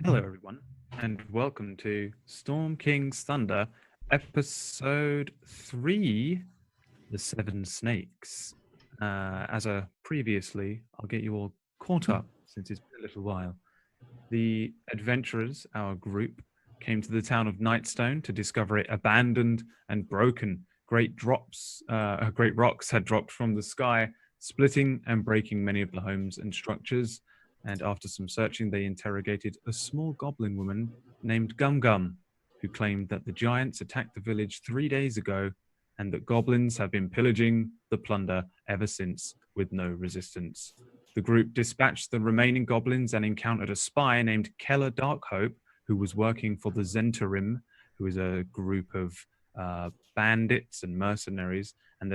Hello, everyone, and welcome to Storm King's Thunder, episode 3, The Seven Snakes. As a previously, I'll get you all caught up since it's been a little while. The adventurers, our group, came to the town of Nightstone to discover it abandoned and broken. Great rocks had dropped from the sky, splitting and breaking many of the homes and structures. And after some searching, they interrogated a small goblin woman named Gum Gum, who claimed that the giants attacked the village 3 days ago and that goblins have been pillaging the plunder ever since with no resistance. The group dispatched the remaining goblins and encountered a spy named Keller Darkhope, who was working for the Zentarim, who is a group of bandits and mercenaries, and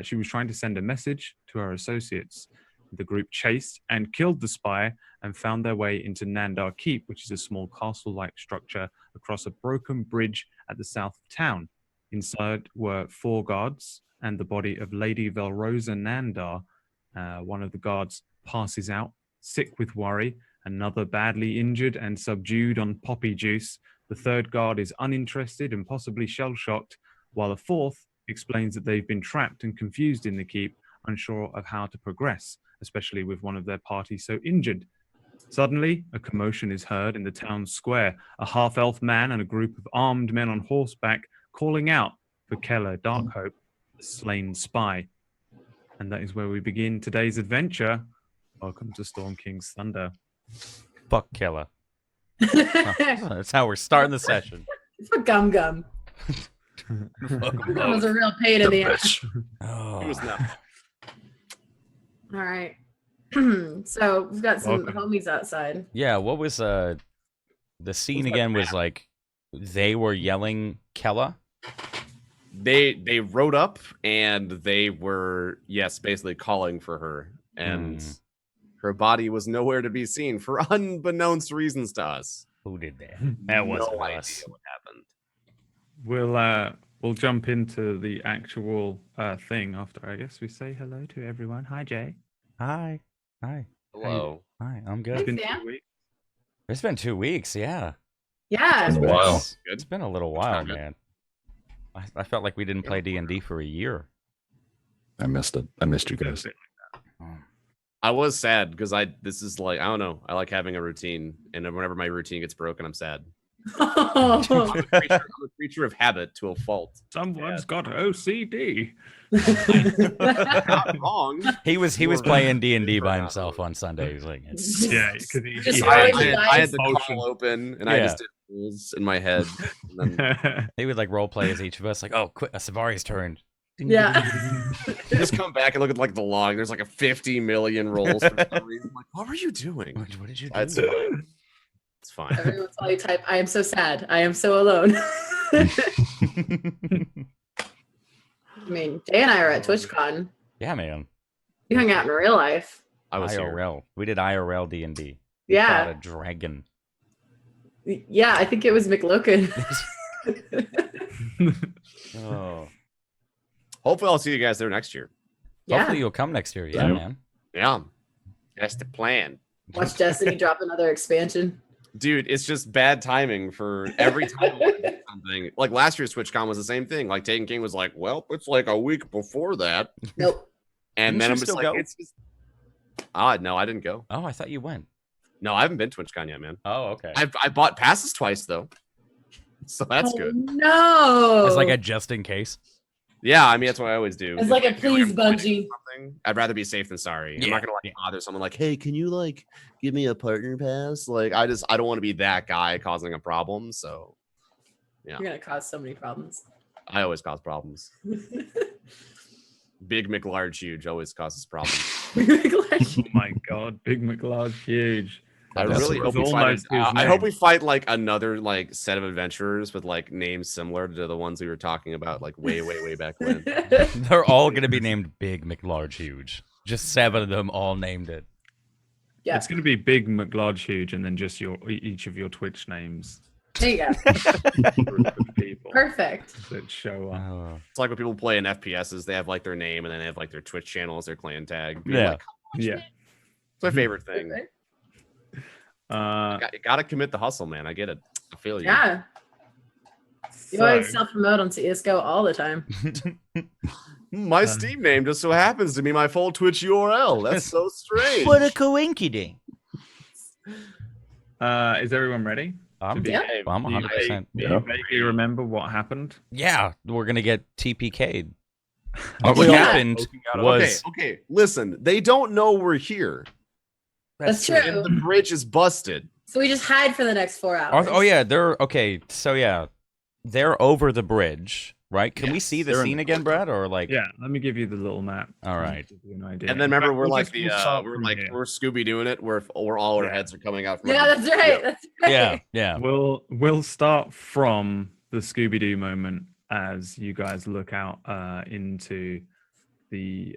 she was trying to send a message to her associates. The group chased and killed the spy and found their way into Nandar Keep, which is a small castle-like structure across a broken bridge at the south of town. Inside were 4 guards and the body of Lady Velrosa Nandar. One of the guards passes out, sick with worry, another badly injured and subdued on poppy juice. The 3rd guard is uninterested and possibly shell-shocked, while the 4th explains that they've been trapped and confused in the keep, unsure of how to progress, especially with one of their party so injured. Suddenly, a commotion is heard in the town square, a half-elf man and a group of armed men on horseback calling out for Keller Darkhope, the slain spy. And that is where we begin today's adventure. Welcome to Storm King's Thunder. Fuck Keller. That's how we're starting the session. Fuck Gum Gum. That was a real pain in the ass. Oh. It was not. All right. So we've got some homies outside. Yeah, what was the scene again? Was like they were yelling Keller. They rode up and they were basically calling for her, and her body was nowhere to be seen for unbeknownst reasons to us. Who did that? That wasn't no idea us. what happened. We'll jump into the actual thing after. I guess we say hello to everyone. Hi, Jay. Hi. Hello. Hi. I'm good. Hey, It's been Sam. 2 weeks. It's been 2 weeks. Yeah. Yeah. It's been a while. It's been a little while, Good. man. I felt like we didn't play D&D for a year. I missed it. I missed you guys. I was sad because this is like, I don't know. I like having a routine, and whenever my routine gets broken, I'm sad. I'm a creature of habit to a fault. Someone's got OCD. Not wrong. He was playing D&D by himself on Sunday. He was like, Yeah, because Just I always had the motion. call open, and I just did rules in my head. And then he would like role play as each of us. Like, oh, quick, Savari's turn. Yeah. just come back and look at like the log. There's like a 50 million rolls for some reason. I'm like, what were you doing? What did you do? That's fine. It's fine. Everyone's probably type, I am so sad. I am so alone. I mean, Jay and I are at TwitchCon. Yeah, man. We hung out in real life. I was here. IRL. We did IRL D&D. Yeah. A dragon. Yeah, I think it was McLoken. Oh. Hopefully, I'll see you guys there next year. Yeah. Hopefully you'll come next year. Yeah, Yeah. man. Yeah, that's the plan, Watch Destiny drop another expansion. dude. It's just bad timing for every time I wanna do something. Like last year's TwitchCon was the same thing. Like Taken King was like, well, it's like a week before that, Nope. and Didn't then you I'm just still like, go? it's just. No, I didn't go. Oh, I thought you went. No, I haven't been to TwitchCon yet, man. Oh, okay. I bought passes twice though, so that's Oh, good. No. It's like a just in case. Yeah, I mean that's what I always do. It's like a If I feel please I'm fighting Bungie. something, I'd rather be safe than sorry. I'm Yeah, not gonna like yeah. bother someone like, hey, can you like give me a partner pass? Like I don't want to be that guy causing a problem. So You're gonna cause so many problems. I always cause problems. Big McLarge huge always causes problems. Oh my god, Big McLeod, huge. I That's really hope we almost fight. his I hope name. we fight like another like set of adventurers with like names similar to the ones we were talking about like way back when. They're all going to be named Big McLarge Huge. Just 7 of them all named it. Yeah. It's going to be Big McLeod, huge, and then just each of your Twitch names. There you go. Group of people Perfect. that show up. Oh. It's like when people play in FPSs, they have like their name and then they have like their Twitch channel as their clan tag. Being Yeah. like, Yeah. it's my favorite thing. Perfect. Gotta commit the hustle, man. I get it. I feel you. Yeah. You so, always self-promote on CSGO all the time. My Steam name just so happens to be my full Twitch URL. That's so strange. What a coinkydink. is everyone ready? I'm Yeah. I'm Do you 100%. Yeah. vaguely remember what happened? Yeah, we're gonna get TPK'd. Oh, What yeah. happened was Okay. Listen, they don't know we're here. That's true. true. And the bridge is busted. So we just hide for the next 4 hours. Oh yeah, they're okay. So yeah, they're over the bridge, right? Can we Yes, see the they're in scene the again, corridor. Brad? Or like, Yeah, let me give you the little map. All right. to give you an idea. And then remember, In fact, we're like we'll start we're from like here. we're Scooby doing it, where all our Yeah. heads are coming out from. Yeah, under- that's right. Yeah. That's right. yeah. We'll start from the Scooby Doo moment as you guys look out into the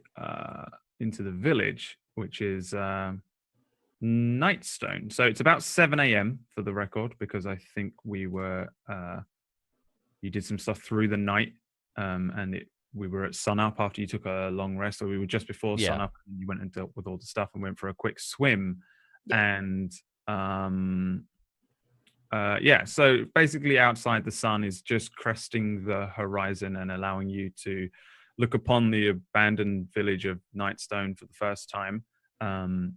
village, which is Nightstone. So it's about 7 a.m. for the record, because I think we were you did some stuff through the night, and we were at sunup after you took a long rest, or we were just before Yeah. sunup, and you went and dealt with all the stuff and went for a quick swim. Yeah. And so basically outside, the sun is just cresting the horizon and allowing you to look upon the abandoned village of Nightstone for the first time.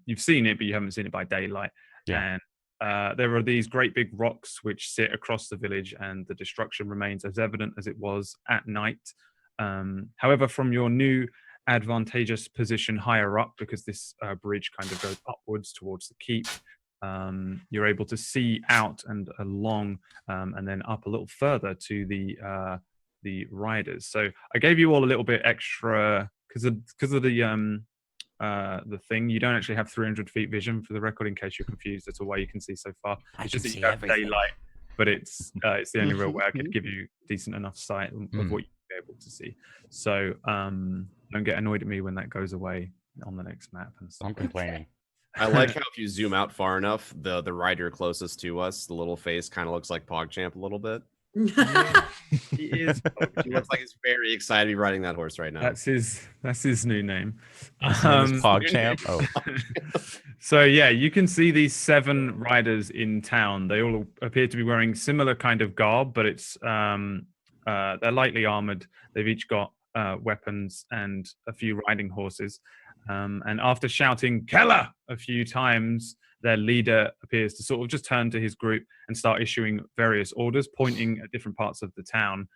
You've seen it, but you haven't seen it by daylight. Yeah. And there are these great big rocks which sit across the village, and the destruction remains as evident as it was at night. However, from your new advantageous position higher up, because this bridge kind of goes upwards towards the keep, you're able to see out and along, and then up a little further to the riders. So I gave you all a little bit extra because of the thing. You don't actually have 300 feet vision, for the record, in case you're confused as to why you can see so far. I It's can just that see you have everything. daylight, but it's the only real way I could give you decent enough sight of Mm. what you'd be able to see. So don't get annoyed at me when that goes away on the next map and stuff. I'm complaining. I like how if you zoom out far enough, the rider closest to us, the little face kind of looks like PogChamp a little bit. He is. He looks like he's very excited to be riding that horse right now. That's his new name. His name is PogChamp. Oh, So yeah, you can see these 7 riders in town. They all appear to be wearing similar kind of garb, but it's they're lightly armored. They've each got weapons and a few riding horses. And after shouting "Keller" a few times, their leader appears to sort of just turn to his group and start issuing various orders, pointing at different parts of the town.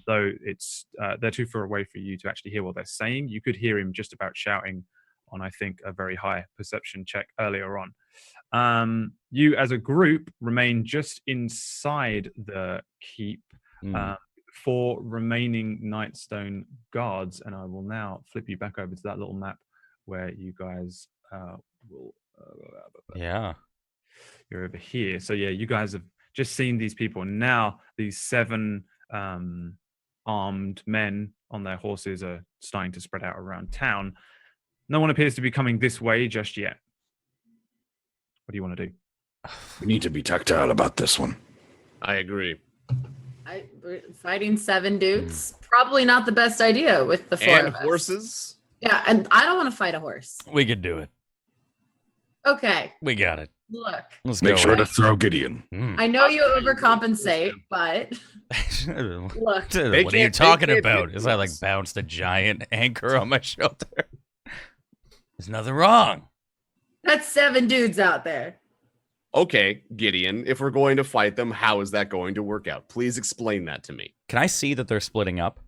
Though it's they're too far away for you to actually hear what they're saying. You could hear him just about shouting on, I think, a very high perception check earlier on. You as a group remain just inside the keep. Mm. 4 remaining Nightstone guards, and I will now flip you back over to that little map where you guys will. yeah. You're over here. So yeah, you guys have just seen these people. And now these 7 armed men on their horses are starting to spread out around town. No one appears to be coming this way just yet. What do you want to do? We need to be tactile about this one. I agree. Fighting 7 dudes, probably not the best idea with the 4 And of us. horses. Yeah, and I don't want to fight a horse. We could do it. Okay, We got it. look, Let's Make go. sure to throw Gideon. Mm. I know you overcompensate, but look, what are you can't- talking they about? can't Is I like bounced a giant anchor on my shoulder? There's nothing wrong. that's 7 dudes out there. Okay, Gideon, if we're going to fight them, how is that going to work out? Please explain that to me. Can I see that they're splitting up?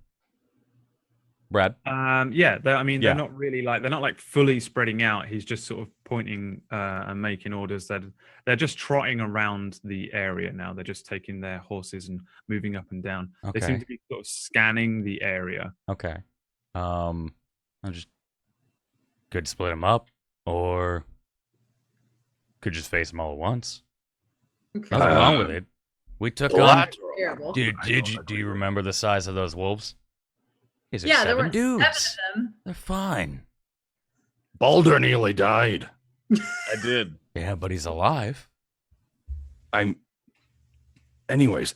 Brad? Yeah, I mean, Yeah. they're not like fully spreading out. He's just sort of pointing and making orders. That they're just trotting around the area now. They're just taking their horses and moving up and down. They seem Okay. to be sort of scanning the area. Okay. I just could split them up, or could just face them all at once. Okay. Nothing wrong with it. We took on. What? Terrible. Do you remember the size of those wolves? These are Yeah, there 7 were dudes. 7 of them. They're fine. Baldur nearly died. I did. Yeah, but he's alive. Anyways,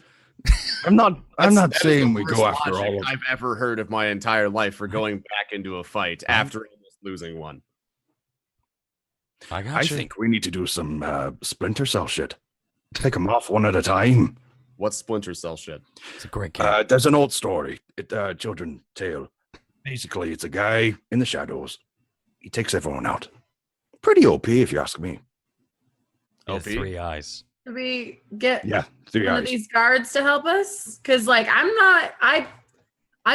I'm not That is saying the we go worst after logic all of I've ever heard of my entire life for going back into a fight after almost losing one. I got I you. think we need to do some Splinter Cell shit. Take them off one at a time. What's Splinter Cell shit? It's a great game. There's an old story, children's tale. Basically, it's a guy in the shadows. He takes everyone out. Pretty OP, if you ask me. He has OP? 3 eyes. Should we get Yeah, 3 one of eyes. these guards to help us? Because like I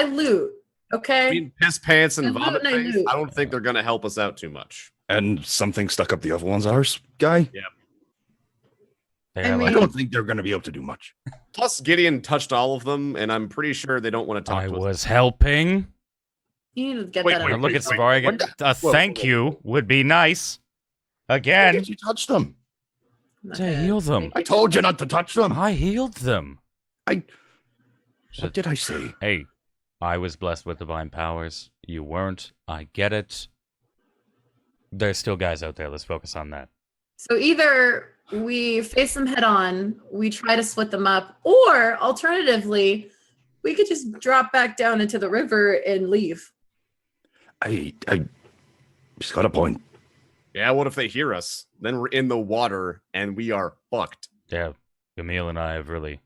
loot. Okay. I mean, piss pants and I loot vomit and I face. loot. I don't think they're gonna help us out too much. And something stuck up the other one's arse, guy. They I are I mean- don't think they're going to be able to do much. Plus, Gideon touched all of them, and I'm pretty sure they don't want to talk I to us. was helping. You need to get Wait, that wait, Now out. look at Savari again. A Whoa, thank whoa, you would be nice. Why Again. did you touch them? To heal them. I told you not to touch them. I healed them. What did I say? Hey, I was blessed with divine powers. You weren't. I get it. There's still guys out there. Let's focus on that. So either we face them head on, we try to split them up, or alternatively, we could just drop back down into the river and leave. I She's got a point. Yeah, what if they hear us? Then we're in the water, and we are fucked. Yeah, Camille and I have really,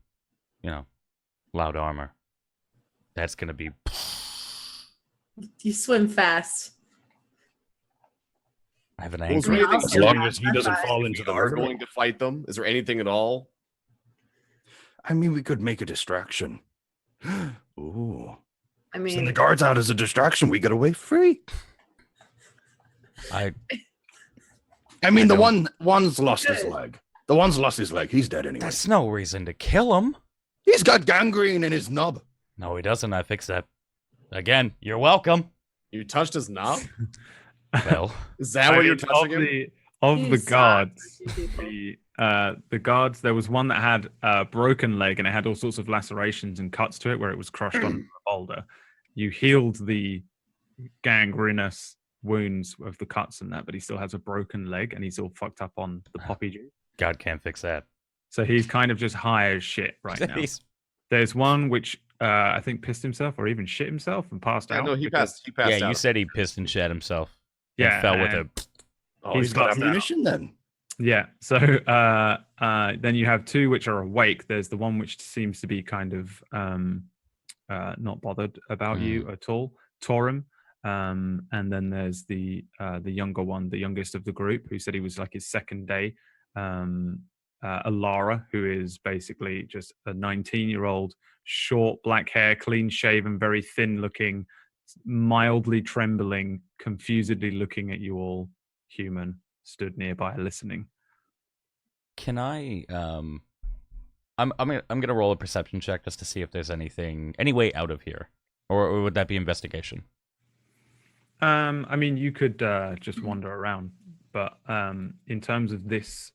loud armor. That's gonna be. You swim fast. I have an Well, is angle. there anything As Yeah, long as he that's doesn't fine. fall we into the are river. going to fight them? Is there anything at all? I mean, we could make a distraction. Ooh. I Send mean, the guards out as a distraction. We get away free. I I mean, the don't- one's lost his Good. leg. The one's lost his leg. He's dead anyway. That's no reason to kill him. He's got gangrene in his knob. No, he doesn't. I fixed that. Again, you're welcome. You touched his knob? Well, Is that what you're touching him? Of you the suck, guards, people. the guards, there was one that had a broken leg and it had all sorts of lacerations and cuts to it where it was crushed on a boulder. You healed the gangrenous wounds of the cuts and that, but he still has a broken leg and he's all fucked up on the poppy juice. God can't fix that. So he's kind of just high as shit right now. He's- There's one which I think pissed himself or even shit himself and passed Yeah, out. no, he because- passed yeah, out. you said he pissed and shat himself. And Yeah, fell with and- a. Oh, He's he's got passed out. ammunition then. Yeah. So then you have two which are awake. There's the one which seems to be kind of not bothered about you at all, Torum. And then there's the younger one, the youngest of the group, who said he was like his second day. Alara, who is basically just a 19-year-old, short black hair, clean shaven, very thin looking, mildly trembling, confusedly looking at you all, human, stood nearby listening. Can I? I'm gonna roll a perception check just to see if there's any way out of here, or would that be investigation? I mean, you could just wander around, but in terms of this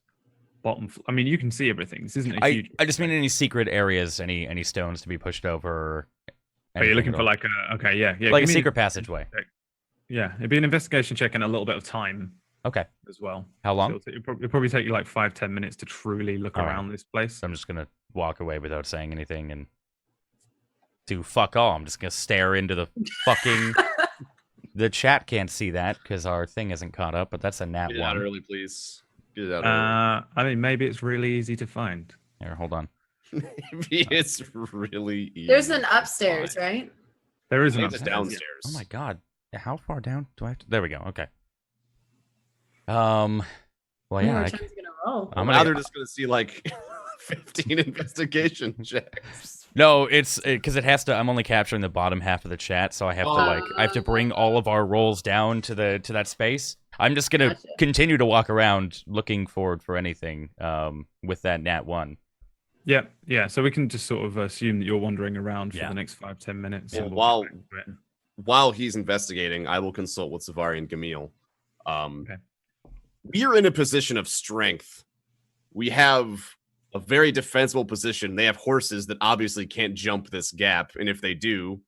bottom, I mean, you can see everything. This isn't a huge. I just mean any secret areas, any stones to be pushed over. Are you anything looking at for all. like a okay, yeah, like a give me secret an passageway? investigation check. Yeah, it'd be an investigation check and a little bit of time Okay. as well. How long? So it'll probably take you like 5-10 minutes to truly look All right. around this place. So I'm just gonna walk away without saying anything and do fuck all. I'm just gonna stare into the fucking. The chat can't see that because our thing isn't caught up, but that's a nat Get it out one. early, please. Get it out early. I mean, maybe it's really easy to find. Here, hold on. Maybe it's really easy. There's an upstairs, right? There I is an think it's upstairs. downstairs. Oh my god. How far down do I have to? There we go. Okay. Well, yeah. Which one's gonna roll? I'm Now gonna. they're just gonna see like 15 investigation checks. No, it's because it has to. I'm only capturing the bottom half of the chat, so I have to I have to bring all of our rolls down to that space. I'm just gonna Gotcha. continue to walk around looking forward for anything with that nat one. Yeah. So we can just sort of assume that you're wandering around for Yeah. the next 5-10 minutes. Well, and we'll while- get back to it. While he's investigating, I will consult with Savari and Gamil. Okay. We are in a position of strength. We have a very defensible position. They have horses that obviously can't jump this gap, and if they do,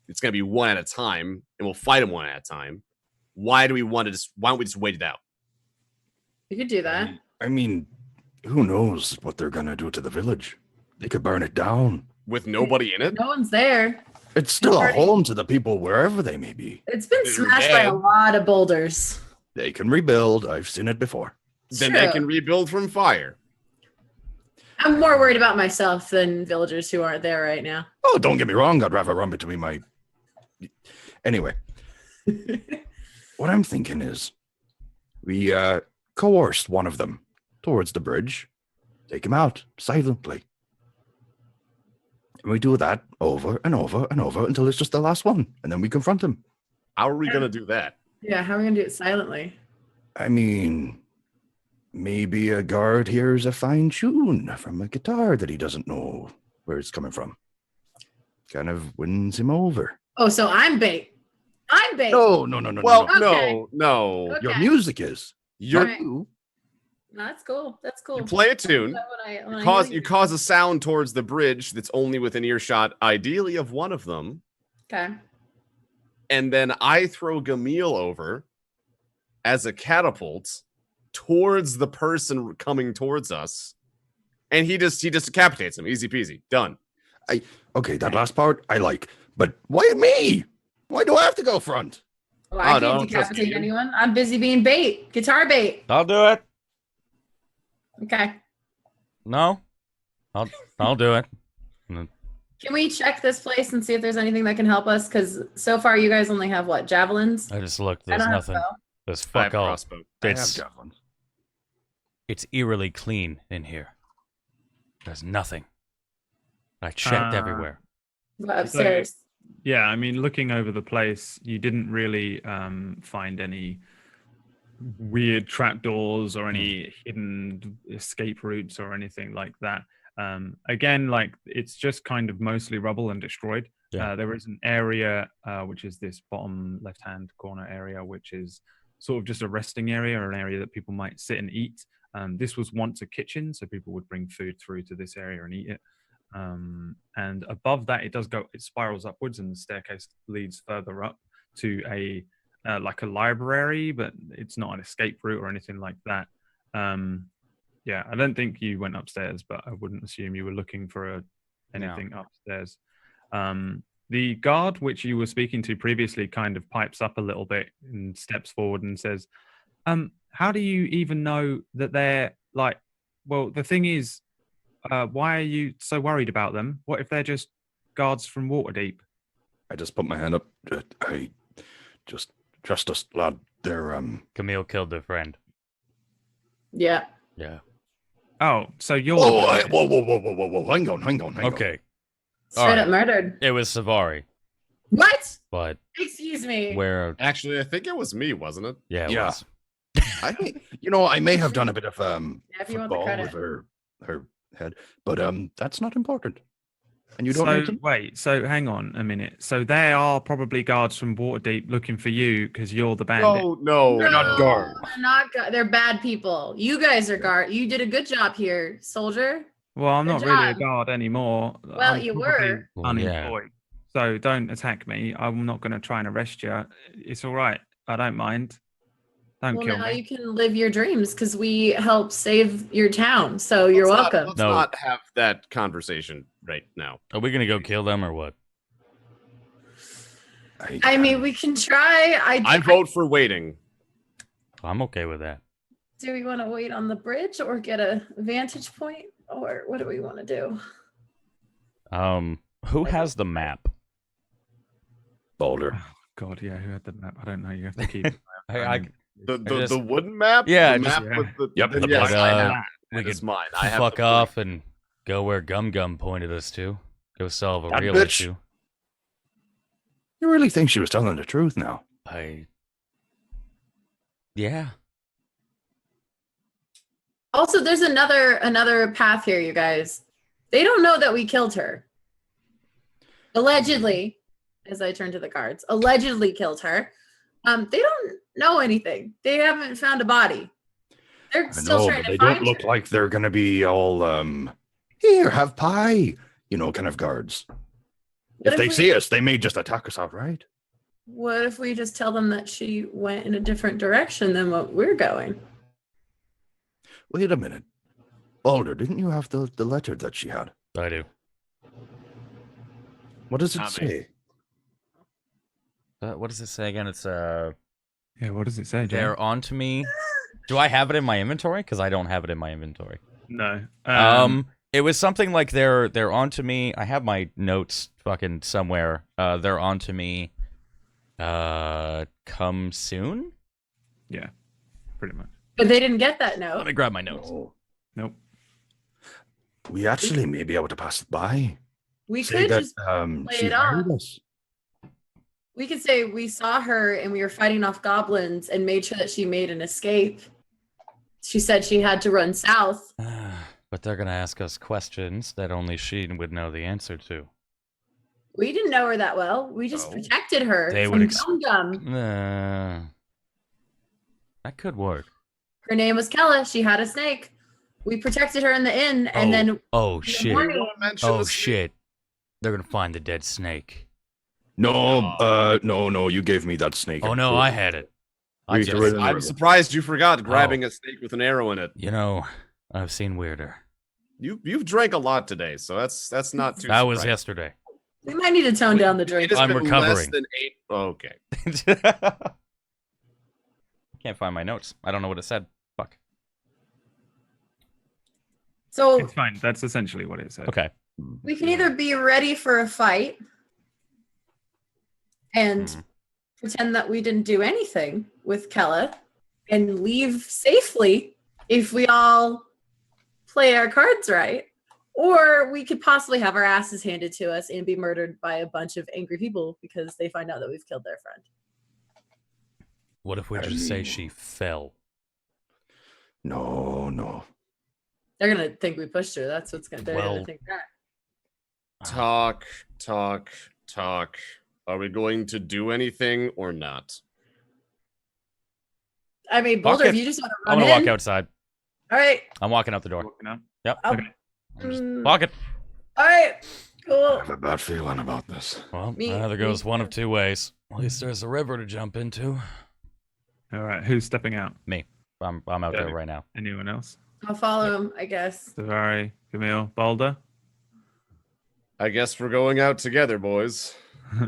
it's going to be one at a time, and we'll fight them one at a time. Why don't we just wait it out? You could do that. I mean, who knows what they're gonna do to the village? They could burn it down. With nobody in it? No one's there. It's still a Already- home to the people wherever they may be. It's been They're smashed by a dead. lot of boulders. They can rebuild. I've seen it before. Then they True. can rebuild from fire. I'm more worried about myself than villagers who aren't there right now. Oh, don't get me wrong. I'd rather run between my. Anyway, what I'm thinking is we coerce one of them towards the bridge, take him out silently. And we do that over and over and over until it's just the last one. And then we confront him. How are we going to do that? Yeah, how are we gonna do it silently? I mean, maybe a guard hears a fine tune from a guitar that he doesn't know where it's coming from. Kind of wins him over. Oh, so I'm bait. I'm bait. No. Well, Okay. no. Okay. Your music is. You're, Alright. No, that's cool. That's cool. You play a tune. When I Cause hear you cause a sound towards the bridge that's only within earshot, ideally of one of them, Okay. and then I throw Gamil over as a catapult towards the person coming towards us, and he just decapitates him. Easy peasy, done. Okay, that last part I like. But why me? Why do I have to go front? Well, I Oh, no, can't trust decapitate you. anyone. I'm busy being bait. Guitar bait. I'll do it. Okay. No, I'll do it. Can we check this place and see if there's anything that can help us? Because so far you guys only have what, javelins? I just looked. I There's don't have nothing. bow. There's I have fuck all. crossbow. I have It's javelins. it's eerily clean in here. There's nothing. I checked everywhere. What, upstairs? Yeah, I mean, looking over the place, you didn't really find any weird trapdoors or any hidden escape routes or anything like that. Again, like it's just kind of mostly rubble and destroyed. Yeah. There is an area which is this bottom left-hand corner area, which is sort of just a resting area or an area that people might sit and eat. This was once a kitchen, so people would bring food through to this area and eat it. And above that, it spirals upwards, and the staircase leads further up to a like a library, but it's not an escape route or anything like that. Yeah, I don't think you went upstairs, but I wouldn't assume you were looking for anything upstairs. The guard, which you were speaking to previously, kind of pipes up a little bit and steps forward and says, how do you even know that they're like, well, the thing is, why are you so worried about them? What if they're just guards from Waterdeep? I just put my hand up. I just trust us, lad. They're Camille killed their friend. Yeah. Yeah. Oh, so you're whoa. Hang on. Okay. Straight up murdered. It was Savari, What? but Excuse me. where? Actually, I think it was me, wasn't it? Yeah. It Yeah. was. I may have done a bit of Yeah, if you want the football credit. with her head, but that's not important. And you don't So need to. wait, so hang on a minute. So they are probably guards from Waterdeep looking for you because you're the bandit. No. They're not guards. They're not they're bad people. You guys are guard. You did a good job here, soldier. Well, I'm Good not really a job. guard anymore. Well, I'm you probably were. Well, yeah. unemployed. So don't attack me. I'm not going to try and arrest you. It's all right. I don't mind. Don't Well, kill now me. you can live your dreams because we helped save your town. So you're welcome. Let's No. not have that conversation right now. Are we gonna go kill them or what? I mean, we can try. I vote for waiting. I'm okay with that. Do we want to wait on the bridge or get a vantage point, or what do we want to do? Who has the map? Boulder. God, yeah, who had the map? I don't know. You have to keep. The wooden map? Yeah, The just- map with the. Yep, then the yes, black I line. have We that. could It's mine. I have Fuck the off and go where Gum Gum pointed us to. Go solve a That real bitch. issue. You really think she was telling the truth now? Yeah. Also, there's another path here, you guys. They don't know that we killed her. Allegedly, as I turn to the guards, allegedly killed her. They don't know anything. They haven't found a body. They're I still know, trying but to they find don't look her. like they're gonna be all here, have pie, kind of guards. What If they we- see us, they may just attack us outright. What if we just tell them that she went in a different direction than what we're going? Wait a minute. Boulder, didn't you have the letter that she had? I do. What does it Tommy. say? What does it say again? It's Yeah, what does it say, Jay? They're onto me. Do I have it in my inventory? Because I don't have it in my inventory. No. It was something like they're onto me. I have my notes fucking somewhere. They're onto me. Come soon? Yeah, pretty much. But they didn't get that Let note. me grab my notes. No. Nope. We actually may be able to pass it by. We Say could that just play she it off. heard us. We could say we saw her and we were fighting off goblins and made sure that she made an escape. She said she had to run south. But they're gonna ask us questions that only she would know the answer to. We didn't know her that well. We just Oh. protected her They from would Gum Gum. That could work. Her name was Kella. She had a snake. We protected her in the inn, and then Oh in the shit! morning- Oh shit! They're gonna find the dead snake. No, no, you gave me that snake. Oh no, I had it. I We just, threw it in the I'm river. surprised you forgot grabbing a snake with an arrow in it. you know, I've seen weirder. You've drank a lot today, so that's not too. That was surprising. yesterday. we might need to tone down the It drink. has I'm been less recovering. than 8. Okay. Can't find my notes. I don't know what it said. Fuck. So It's fine. That's essentially what it said. Okay. we can either be ready for a fight and Mhm. pretend that we didn't do anything with Kella and leave safely if we all play our cards right. Or we could possibly have our asses handed to us and be murdered by a bunch of angry people because they find out that we've killed their friend. What if we just say she fell? No. They're gonna think we pushed her. That's what's gonna. They're Well- gonna think that. Talk. Are we going to do anything or not? I mean, Fuck Boulder, it. if you just want to I'm run gonna in, walk outside. all right. I'm walking out the door. Walking out. Yep. I'll- Okay. I'm just Mm. walking. All right, I cool. have a bad feeling about this. Well, Me- either me goes one of too. two ways. At least there's a river to jump into. All right. Who's stepping out? I'm out Yeah. there right now. Anyone else? I'll follow him, I guess. Savari, Camille, Boulder. I guess we're going out together, boys.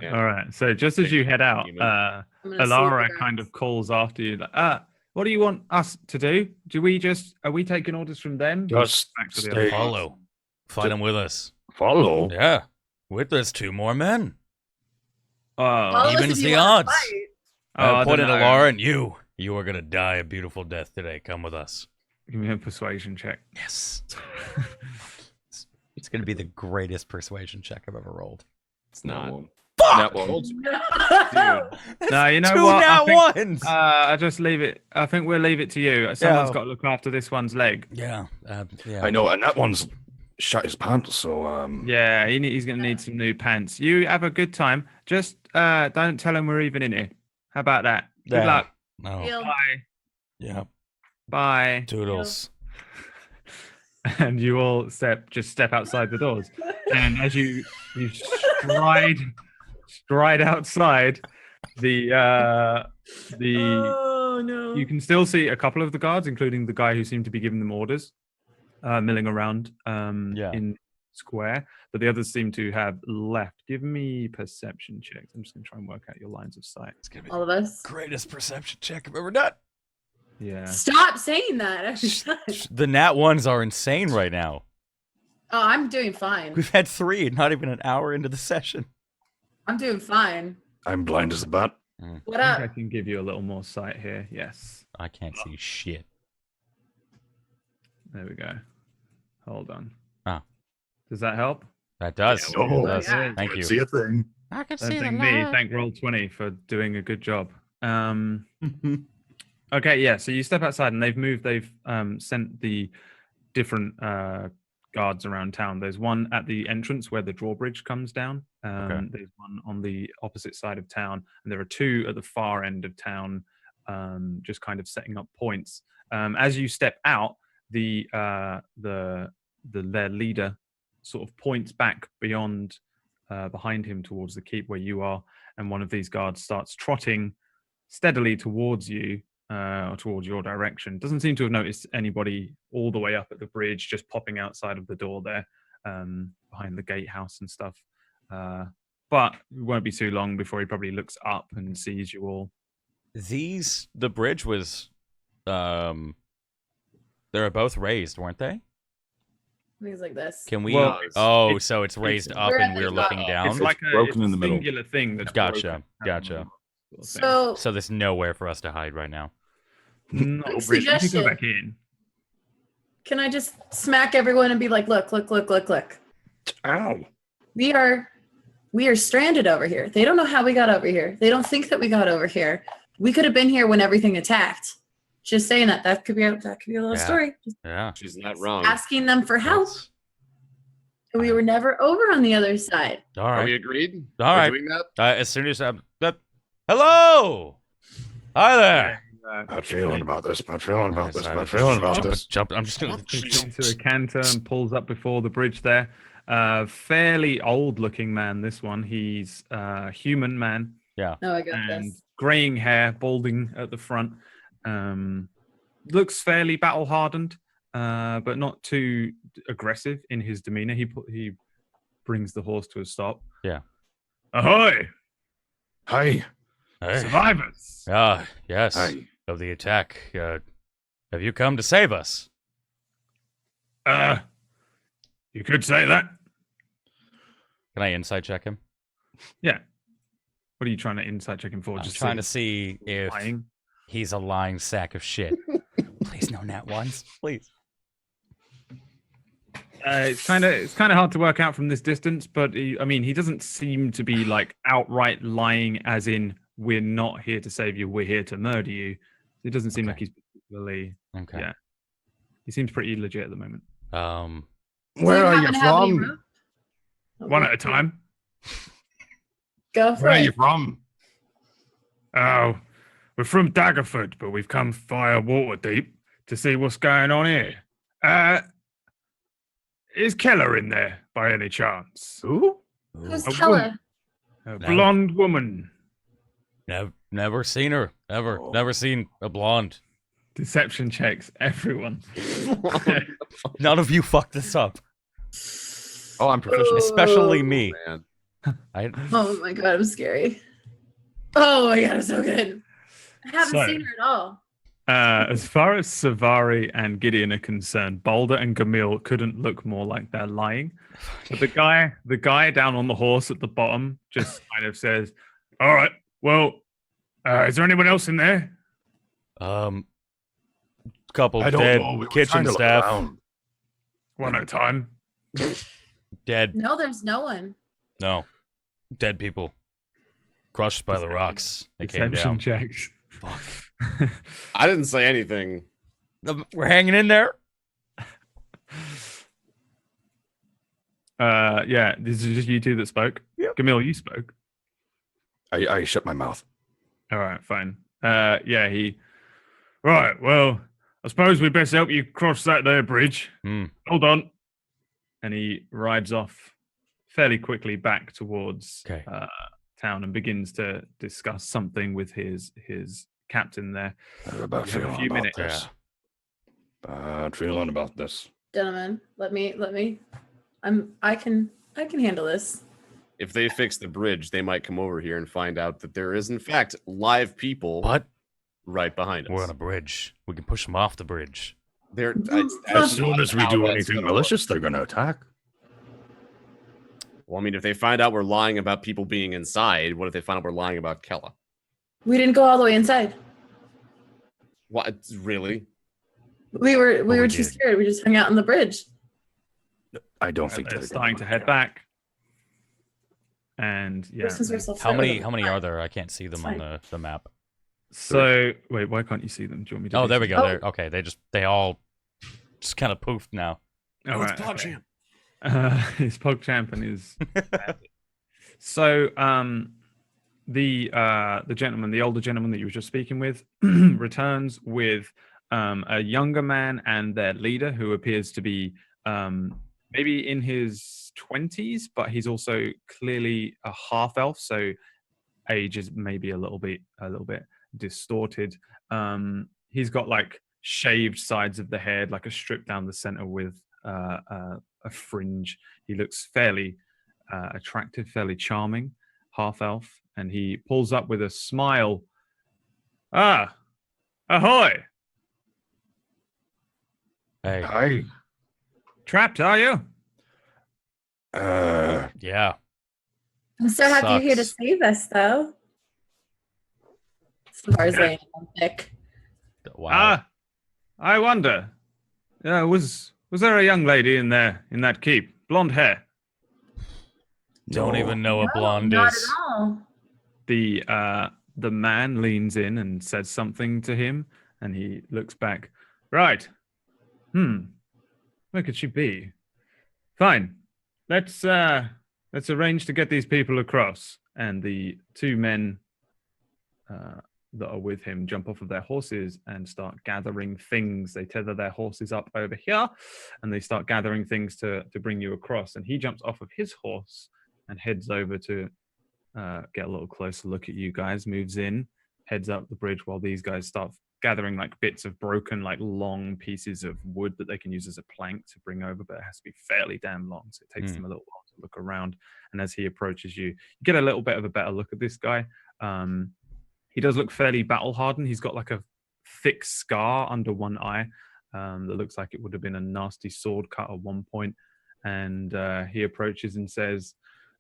Yeah. All right. So just as you head out, Demon. I'm gonna see Alara the kind guys. of calls after you. Like, what do you want us to do? Are we taking orders from them? Just Back to the stay- other Follow. Fight them with us. Follow. Yeah. With us, 2 more men. Follow Oh, us if evens you the wanna odds. fight. I Point don't at know. Alara and you. You are gonna die a beautiful death today. Come with us. Give me a persuasion check. Yes. It's gonna be the greatest persuasion check I've ever rolled. It's not. That one. Told you. No. No, you know 2 what? nat I think, ones. I just leave it. I think we'll leave it to you. Someone's Yeah. got to look after this one's leg. Yeah. Yeah. I know, and that one's shut his pants, so Yeah, he's going to need some new pants. You have a good time. Just don't tell him we're even in here. How about that? Good Yeah. luck. No. Deal. Bye. Yeah. Bye. Toodles. And you all step outside the doors. And as you stride outside, the Oh no. you can still see a couple of the guards, including the guy who seemed to be giving them orders, milling around in square, but the others seem to have left. Give me perception checks. I'm just going to try and work out your lines of sight. It's gonna be All the of us. greatest perception check I've ever done. Yeah. Stop saying that every time. The nat ones are insane right now. Oh, I'm doing fine. We've had 3, not even an hour into the session. I'm doing fine. I'm blind as a bat. What I up? think I can give you a little more sight here. Yes. I can't see shit. There we go. Hold on. Ah. Does that help? That does. Yeah, It does. yeah. Thank you. See a thing. I can Don't thank me. Thank Roll20 for doing a good job. Okay, yeah. So you step outside, and they've moved. They've sent the different guards around town. There's one at the entrance where the drawbridge comes down. There's one on the opposite side of town, and there are 2 at the far end of town, just kind of setting up points. As you step out, their leader sort of points back beyond, behind him towards the keep where you are, and one of these guards starts trotting steadily towards you. Or towards your direction. Doesn't seem to have noticed anybody all the way up at the bridge, just popping outside of the door there, behind the gatehouse and stuff. But it won't be too long before he probably looks up and sees you all. The bridge was, they were both raised, weren't they? Things like this. Can we? Well, So it's raised up We're and at we're the looking top. down. It's like broken it's in the a middle. singular thing that's Gotcha, broken. gotcha. So, So there's nowhere for us to hide right now. Not Quick really. You can go suggestion. back in. can I just smack everyone and be like, look. Ow. We are stranded over here. They don't know how we got over here. They don't think that we got over here. We could have been here when everything attacked. Just saying that could be a little Yeah. story. Just Yeah. She's not wrong. asking them for help. That's- We were never over on the other side. All Are right. we agreed? All We're right. doing that? As soon as hello, hi there. Not feeling about this. Not feeling about this. Sorry, Not feeling about jump- this. Jump. I'm just gonna. Gets into a canter and pulls up before the bridge there. Fairly old looking man, this one. He's human man No, I got and this. graying hair, balding at the front. Looks fairly battle hardened, but not too aggressive in his demeanor. He brings the horse to a stop. Yeah. Ahoy, Hi. Hey. survivors! Yes. Hi. Of the attack. Have you come to save us? You could say that. Can I insight check him? Yeah. What are you trying to insight check him for? I'm Just trying to see if lying? he's a lying sack of shit. Please, no nat ones, please. It's kind of hard to work out from this distance, but he doesn't seem to be like outright lying, as in we're not here to save you, we're here to murder you. It doesn't seem like Okay. he's particularly. Okay. Yeah. He seems pretty legit at the moment. Where are you happen to have any from? rope? One at a time. Go for Where are it. you from? Oh, we're from Daggerford, but we've come via Waterdeep to see what's going on here. Is Keller in there by any chance? Who? Who's A Keller? A blonde woman. Never seen her. Ever. Oh. Never seen a blonde. Deception checks, everyone. None of you fucked this up. Oh, I'm proficient. Especially me. Man. Oh my god, I'm scary. Oh my god, I'm so good. I haven't So- seen her at all. As far as Savari and Gideon are concerned, Balder and Gamil couldn't look more like they're lying. But the guy down on the horse at the bottom just kind of says, "All right, well, is there anyone else in there?" Couple I don't dead know. We were kitchen trying to look staff. around. One at a time. Dead. No, there's no one. No. Dead people. Crushed by the rocks. They came Deception down. checks. I didn't say anything. We're hanging in there. Yeah, this is just you two that spoke. Yep. Gamil, you spoke. I shut my mouth. All right, fine. Yeah, he. Right, well, I suppose we best help you cross that there bridge. Hold on. And he rides off fairly quickly back towards Okay. town and begins to discuss something with his captain there. Bad You have a feeling few about minutes. this. Bad feeling about this. Gentlemen, let me. I can handle this. If they fix the bridge, they might come over here and find out that there is, in fact, live people But right behind us. we're on a bridge. We can push them off the bridge. They're, As soon as we do anything malicious, they're going to attack. Well, I mean, if they find out we're lying about people being inside, what if they find out we're lying about Kella? We didn't go all the way inside. What? Really? We were we too did. scared. We just hung out on the bridge. I don't think They're they're starting to gonna head back. And yeah. Distance ourselves How further many than are there? I can't see them on It's the map. So wait, why can't you see them? Do you want me to? Oh, do there we go. something? Oh. Okay, they all just kind of poofed now. All right, it's okay. PogChamp. His PogChamp and his. So the gentleman, the older gentleman that you were just speaking with, returns with a younger man and their leader, who appears to be maybe in his 20s, but he's also clearly a half elf, so age is maybe a little bit distorted. He's got like shaved sides of the head, like a strip down the center with a fringe. He looks fairly attractive, fairly charming, half elf, and he pulls up with a smile Ah, ahoy! Hey, Hi. Trapped, are you? yeah. I'm so happy you're here to Sucks. save us, though. Tarzan, pick. Wow. Ah, I wonder. Was there a young lady in there in that keep? Blonde hair. Don't No. even know what blonde not is. at all. The man leans in and says something to him, and he looks back. Right. Where could she be? Fine. Let's arrange to get these people across. And the two men that are with him jump off of their horses and start gathering things. They tether their horses up over here, and they start gathering things to bring you across. And he jumps off of his horse and heads over to get a little closer look at you guys, moves in, heads up the bridge while these guys start gathering like bits of broken, like long pieces of wood that they can use as a plank to bring over, but it has to be fairly damn long. So it takes them a little while to look around. And as he approaches you, you get a little bit of a better look at this guy. He does look fairly battle hardened. He's got like a thick scar under one eye that looks like it would have been a nasty sword cut at one point. And he approaches and says,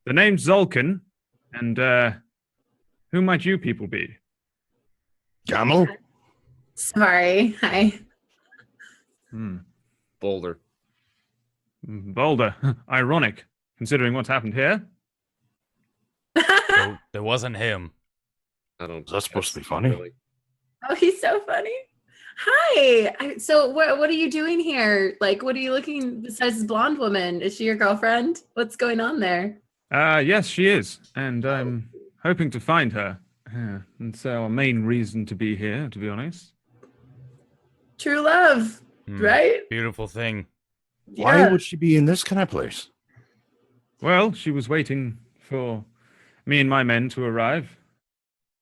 "The name's Zulkan. And who might you people be?" Camel? Sorry. Hi. Boulder. Boulder. Ironic, considering what's happened here. There wasn't him. I don't. Is that supposed to be funny? Really. Oh, he's so funny. Hi. So what are you doing here? Like, what are you looking besides this blonde woman? Is she your girlfriend? What's going on there? Yes, she is. And I'm hoping to find her. And so our main reason to be here, to be honest. True love, right? Beautiful thing. Why Yeah. would she be in this kind of place? Well, she was waiting for me and my men to arrive.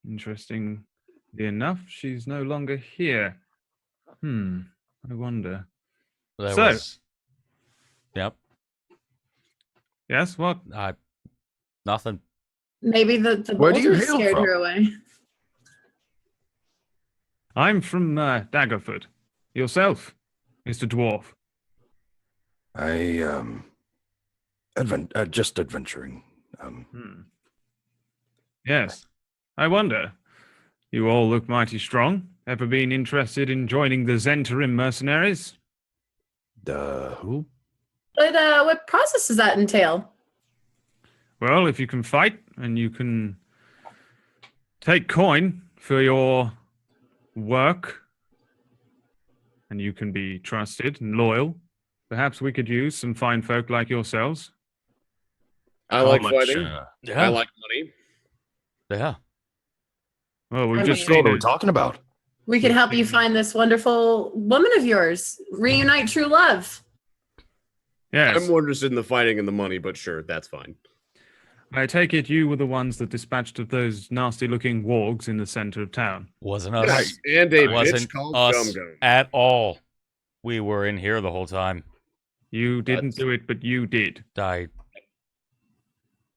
Interestingly enough, she's no longer here. I wonder. There So- was. Yep. Yes, what? Nothing. Maybe the Where do you boulder hail scared from? her away. I'm from Daggerfoot. Yourself, Mr. Dwarf. I just adventuring. Yes. I wonder. You all look mighty strong. Ever been interested in joining the Zentarim mercenaries? Who? But what process does that entail? Well, if you can fight and you can take coin for your work, and you can be trusted and loyal, perhaps we could use some fine folk like yourselves. I How like much, fighting. Yeah. I like money. Yeah. Well, we've I just mean- What seen are we it. talking about? We could We've help you seen- find this wonderful woman of yours. Reunite true love. Yes. I'm more interested in the fighting and the money, but sure, that's fine. I take it you were the ones that dispatched of those nasty-looking wargs in the center of town. Wasn't us. Yes, and a Wasn't bitch called us Gum Gum. at all. We were in here the whole time. You didn't But- do it, but you did. I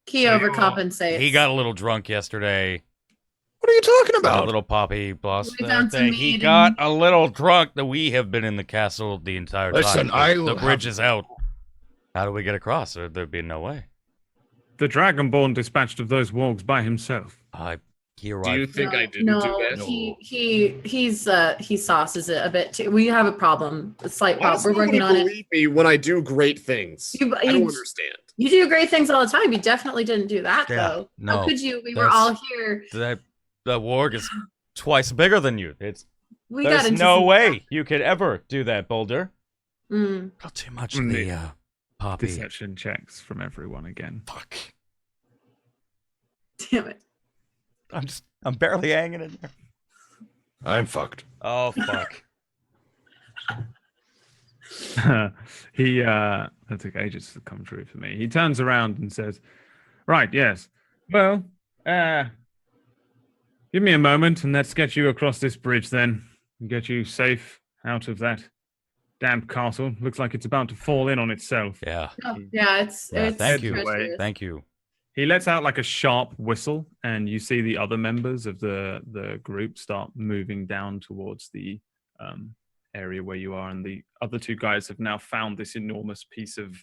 He overcompensates. He got a little drunk yesterday. What are you talking A about? little poppy boss We found some thing. He meat got and- a little drunk. That we have been in the castle the entire Listen, time. The will bridge have- is out. How do we get across? There'd be no way. The Dragonborn dispatched of those wargs by himself. You're Do right. you think I didn't no, do that? he sauces it a bit too. We have a problem, a slight Why problem. does We're working nobody on it. believe me when I do great things? I don't understand. You do great things all the time. You definitely didn't do that Yeah, though. no, How could you? We were that's- all here. That warg is twice bigger than you. We got There's into no some- way you could ever do that, Boulder. Mm. Not too much Mm, of the poppy. Deception checks from everyone again. Fuck. Damn it. I'm barely hanging in there. I'm fucked. Oh fuck. He that took ages to come true for me. He turns around and says, "Right, yes. Well, give me a moment and let's get you across this bridge then. And get you safe out of that damp castle. Looks like it's about to fall in on itself." Yeah. Oh, yeah, it's Yeah, it's thank you. treacherous. Thank you. He lets out like a sharp whistle, and you see the other members of the group start moving down towards the area where you are, and the other two guys have now found this enormous piece of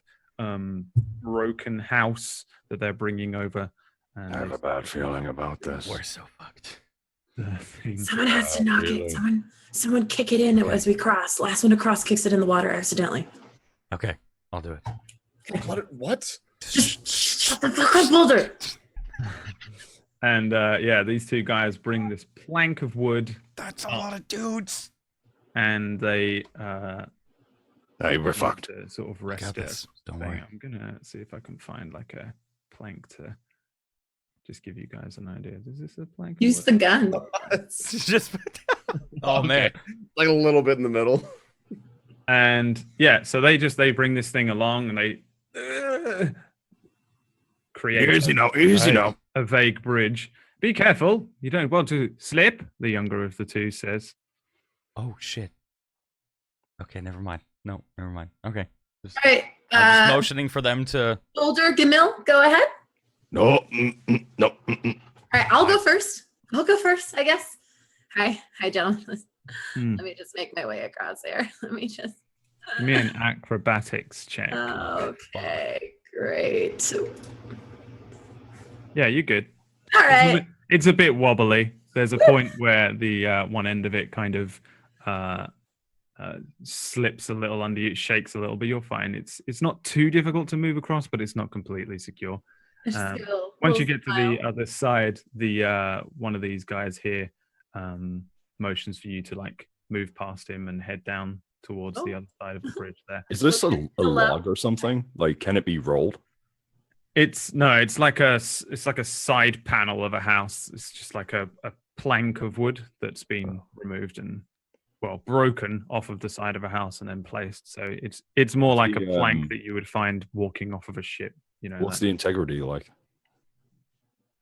broken house that they're bringing over. And I have a bad feeling about this. We're so fucked. the thing. Someone has to knock really? it. Someone kick it in Okay. as we cross. Last one to cross kicks it in the water accidentally. Okay, I'll do it. What? Just shut the fuck up, Boulder. And these two guys bring this plank of wood, That's a lot of dudes. and they Hey, we're fucked. to sort of I rest got it. this. Don't Thing. worry. I'm gonna see if I can find like a plank to just give you guys an idea. Is this a plank? of Use wood? the gun. Just. Oh man. Like a little bit in the middle. And yeah, so they bring this thing along, and they create Easy now, easy a, now. a vague bridge. Be careful, you don't want to slip. The younger of the two says. Oh shit. Okay, never mind. No, never mind. Okay. Just, All right. I'm just motioning for them to. Boulder, Gamil, go ahead. No, no. All right, I'll go first. I guess. Hi, gentlemen. Hmm. Let me just make my way across there. Let me just. Give me an acrobatics check. Okay, great. Yeah, you're good. All right. It's a bit wobbly. There's a point where the one end of it kind of slips a little under you, shakes a little, but you're fine. It's not too difficult to move across, but it's not completely secure. Once you get to the other side, the one of these guys here motions for you to like move past him and head down towards the other side of the bridge there. Is this a log or something? Like, can it be rolled? It's like a side panel of a house. It's just like a plank of wood that's been removed and broken off of the side of a house and then placed. So it's more like a plank that you would find walking off of a ship. You know, What's the integrity like?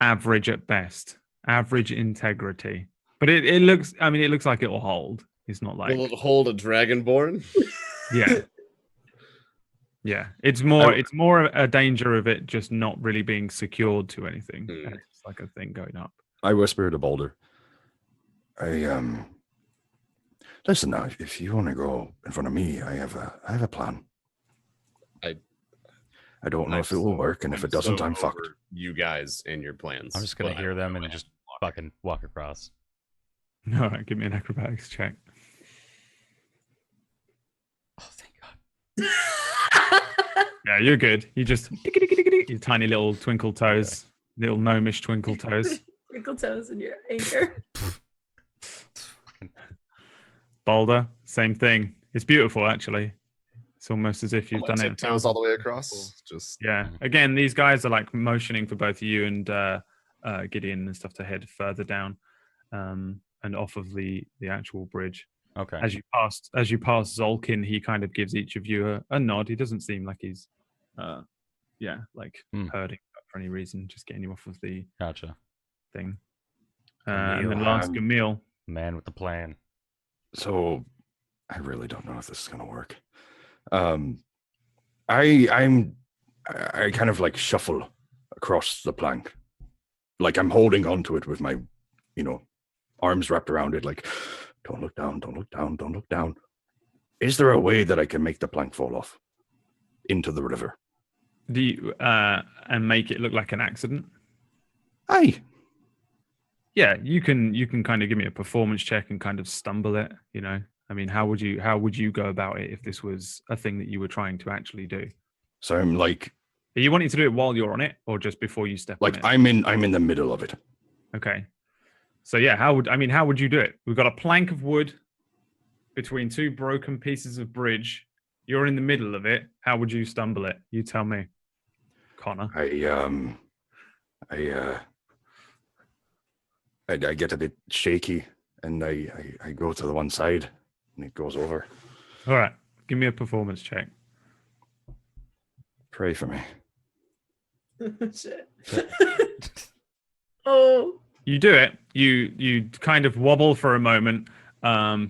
average at best, average integrity. But it looks like it will hold. It's not like Will it hold a dragonborn? yeah. Yeah, it's more a danger of it just not really being secured to anything. And it's like a thing going up. I whisper to Boulder. Listen now, if you want to go in front of me, I have a plan. I don't know if it will work, and if it doesn't, I'm fucked. You guys and your plans. I'm just gonna hear them and just fucking walk across. All right, give me an acrobatics check. Oh, thank God. Yeah, you're good. You just your tiny little twinkle toes, little gnomish twinkle toes. Twinkle toes in your anchor. Boulder, same thing. It's beautiful, actually. It's almost as if you've done it. Tiptoes all the way across. Just Yeah. Again, these guys are like motioning for both you and Gideon and stuff to head further down and off of the actual bridge. Okay. As you pass Zolkin, he kind of gives each of you a nod. He doesn't seem like he's hurting for any reason, just getting you off of the Gotcha. thing. And then last, Gamil. Man with the plan. So, I really don't know if this is gonna work. I kind of like shuffle across the plank, like I'm holding onto it with my, arms wrapped around it. Like, don't look down, don't look down, don't look down. Is there a way that I can make the plank fall off into the river? Do you and make it look like an accident? Aye. Yeah, you can kind of give me a performance check and kind of stumble it. I mean, how would you go about it if this was a thing that you were trying to actually do? So I'm like, Are you wanting to do it while you're on it, or just before you step on it? I'm in the middle of it. Okay. So yeah, how would you do it? We've got a plank of wood between two broken pieces of bridge. You're in the middle of it. How would you stumble it? You tell me, Connor. I get a bit shaky and I go to the one side and it goes over. All right, give me a performance check. Pray for me. Shit. Oh. You do it. You kind of wobble for a moment.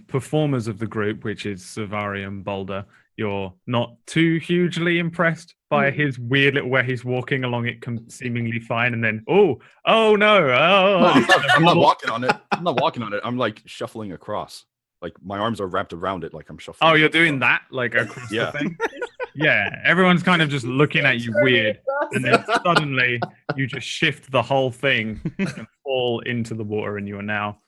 Performers of the group, which is Savari and Boulder, you're not too hugely impressed by his weird little where he's walking along it seemingly fine, and then oh no, No, oh, I'm not walking on it. I'm not walking on it. I'm like shuffling across. Like my arms are wrapped around it, like I'm shuffling. oh, you're doing that like across Yeah. the thing. Yeah, everyone's kind of just looking at you weird, and then suddenly you just shift the whole thing and fall into the water, and you are now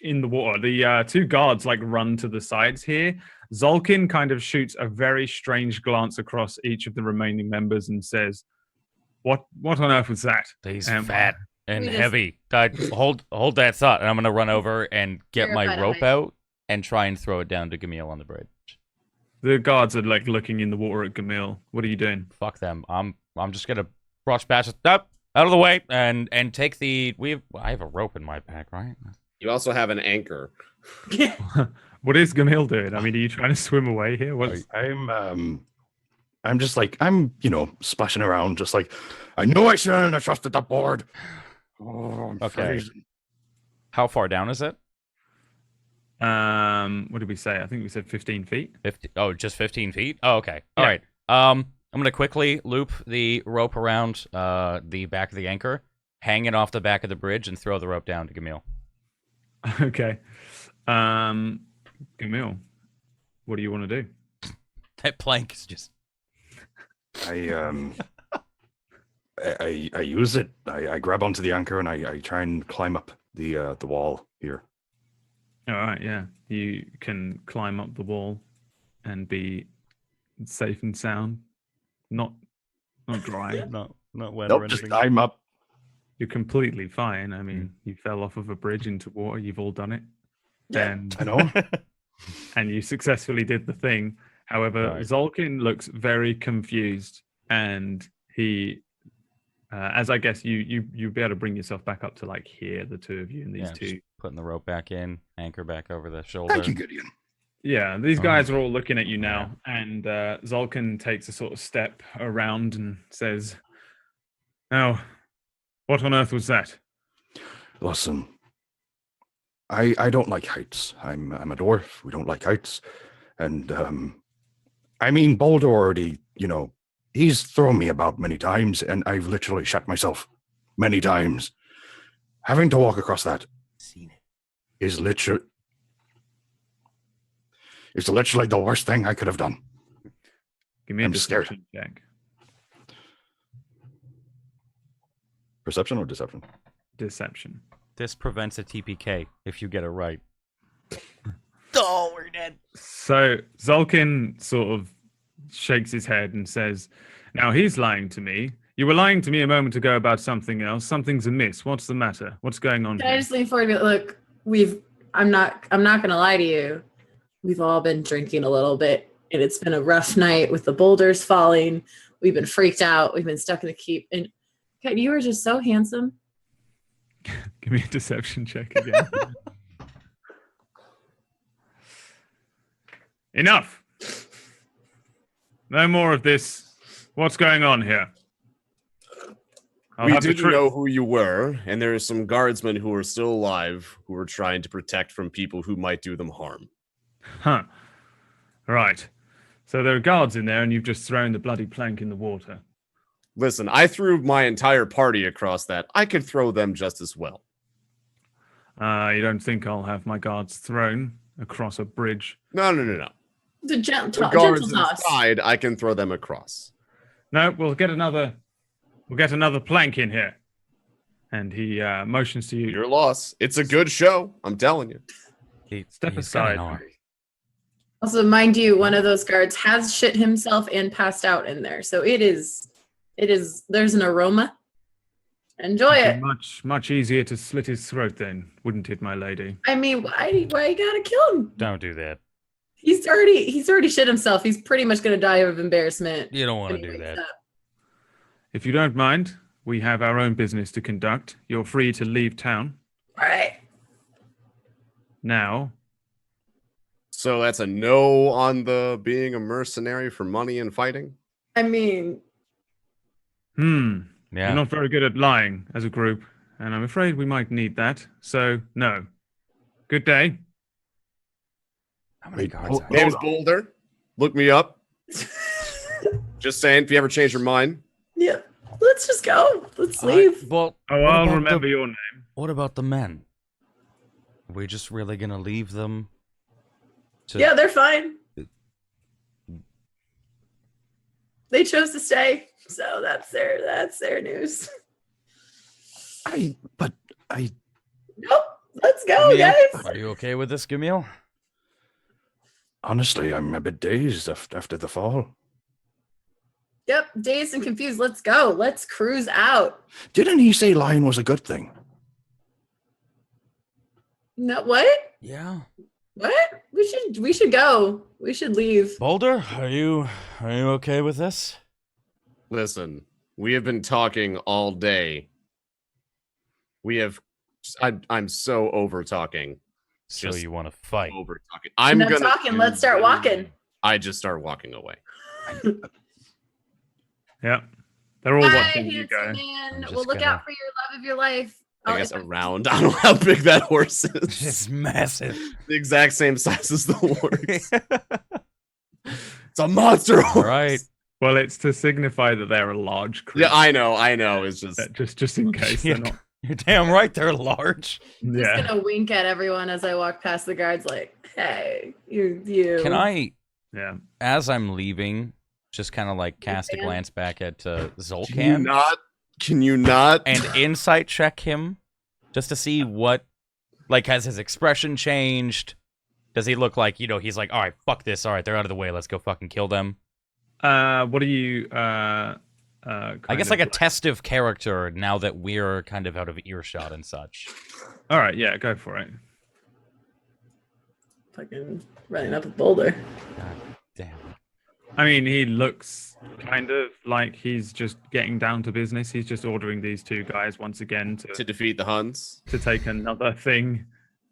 in the water. The two guards like run to the sides here. Zolkin kind of shoots a very strange glance across each of the remaining members and says, "What on earth was that?" He's fat and we just- heavy. Hold that thought, and I'm gonna run over and get my Terrified of rope heights. out and try and throw it down to Gamil on the bridge. The guards are like looking in the water at Gamil. What are you doing? Fuck them. I'm just gonna brush past it. Up, out of the way, and take the. I have a rope in my pack, right? You also have an anchor. What is Gamil doing? I mean, are you trying to swim away here? What's I'm just like I'm splashing around, just like I know I shouldn't have trusted that board. Oh, I'm Okay. freezing. How far down is it? what did we say? I think we said 15 feet. 50. Oh, just 15 feet. Oh, okay. All Yeah. right. I'm gonna quickly loop the rope around the back of the anchor, hang it off the back of the bridge, and throw the rope down to Gamil. Okay. Gamil, what do you want to do? That plank is just. I use it. I grab onto the anchor and I try and climb up the wall here. All right, yeah. You can climb up the wall and be safe and sound. Not dry. Not wet Nope, or just anything. climb up. You're completely fine. I mean, you fell off of a bridge into water. You've all done it. Yeah. And I know. and you successfully did the thing. However, Right. Zolkin looks very confused, and he, as I guess you'd be able to bring yourself back up to like here, the two of you and these Yeah, just two. putting the rope back in, anchor back over the shoulder. Thank you, Gideon. Yeah, these Oh, guys are all looking at you now, and Zolkin takes a sort of step around and says, "Now, what on earth was that?" Listen, I don't like heights. I'm a dwarf. We don't like heights, and I mean Boulder already. He's thrown me about many times, and I've literally shot myself many times. Having to walk across that Seen it. is literally. It's literally the worst thing I could have done. Give me a I'm scared. deception check. Perception or deception? Deception. This prevents a TPK if you get it right. Oh, we're dead. So Zolkin sort of shakes his head and says, "Now he's lying to me. You were lying to me a moment ago about something else. Something's amiss. What's the matter? What's going on Can I here?" just lean forward and be like, look, I'm not gonna lie to you. We've all been drinking a little bit, and it's been a rough night with the boulders falling. We've been freaked out. We've been stuck in the keep. And God, you were just so handsome. Give me a deception check again. Enough. No more of this. What's going on here? I'll We have the didn't truth. know who you were, and there are some guardsmen who are still alive who are trying to protect from people who might do them harm. Huh. Right. So there are guards in there, and you've just thrown the bloody plank in the water. Listen, I threw my entire party across that. I could throw them just as well. You don't think I'll have my guards thrown across a bridge? No. The The gentle guards toss. inside, I can throw them across. No, we'll get another plank in here. And he motions to you. Your loss. It's a good show. I'm telling you. Step He's got an aside. arm. Also, mind you, one of those guards has shit himself and passed out in there. So it is, there's an aroma. Enjoy It'd it. be much easier to slit his throat then, wouldn't it, my lady? I mean, why you gotta kill him? Don't do that. He's already shit himself. He's pretty much gonna die of embarrassment. You don't want when to he do wakes that. up. If you don't mind, we have our own business to conduct. You're free to leave town. All right. Now, So that's a no on the being a mercenary for money and fighting? I mean, Yeah. you're not very good at lying as a group, and I'm afraid we might need that. So, no. Good day. How many Wait, guards hold- are hold Name's on. Boulder. Look me up. Just saying, if you ever change your mind. Yeah. Let's just go. Let's leave. Well, Oh, what I'll about remember your name. What about the men? Are we just really gonna leave them? Yeah, they're fine. They chose to stay, so that's their news. But I Nope. Let's go, Camille, guys. are you okay with this, Camille? honestly, I'm a bit dazed after the fall. Yep. Dazed and confused. Let's go. Let's cruise out. Didn't he say lying was a good thing? No, what? Yeah. What? We should go. We should leave. Boulder, are you okay with this? Listen, we have been talking all day. I'm so over talking. So Just you want to fight? Over talking. I'm Enough gonna talking. do Let's start literally- walking. I just start walking away. Yeah. They're all Bye, watching you handsome go. man. just We'll look gonna- out for your love of your life. I Oh, guess if- around. I don't know how big that horse is. It's massive. The exact same size as the horse. It's a monster horse. Right. Well, it's to signify that they're a large crew. Yeah, I know. It's just Just in case Yeah. they're not. You're damn right. They're large. I'm Yeah. just gonna wink at everyone as I walk past the guards, like, "Hey, you." Can I, Yeah. as I'm leaving, just kind of like cast a Zoltan? glance back at Can you Zoltan not? Can you not? and insight check him, just to see what, like, has his expression changed? Does he look like, he's like, all right, fuck this. All right, they're out of the way. Let's go fucking kill them. What are you? I guess like a test of character now that we're kind of out of earshot and such. All right. Yeah. Go for it. fucking running up with Boulder? God damn. I mean, he looks kind of like he's just getting down to business. He's just ordering these two guys once again To defeat the Huns. to take another thing.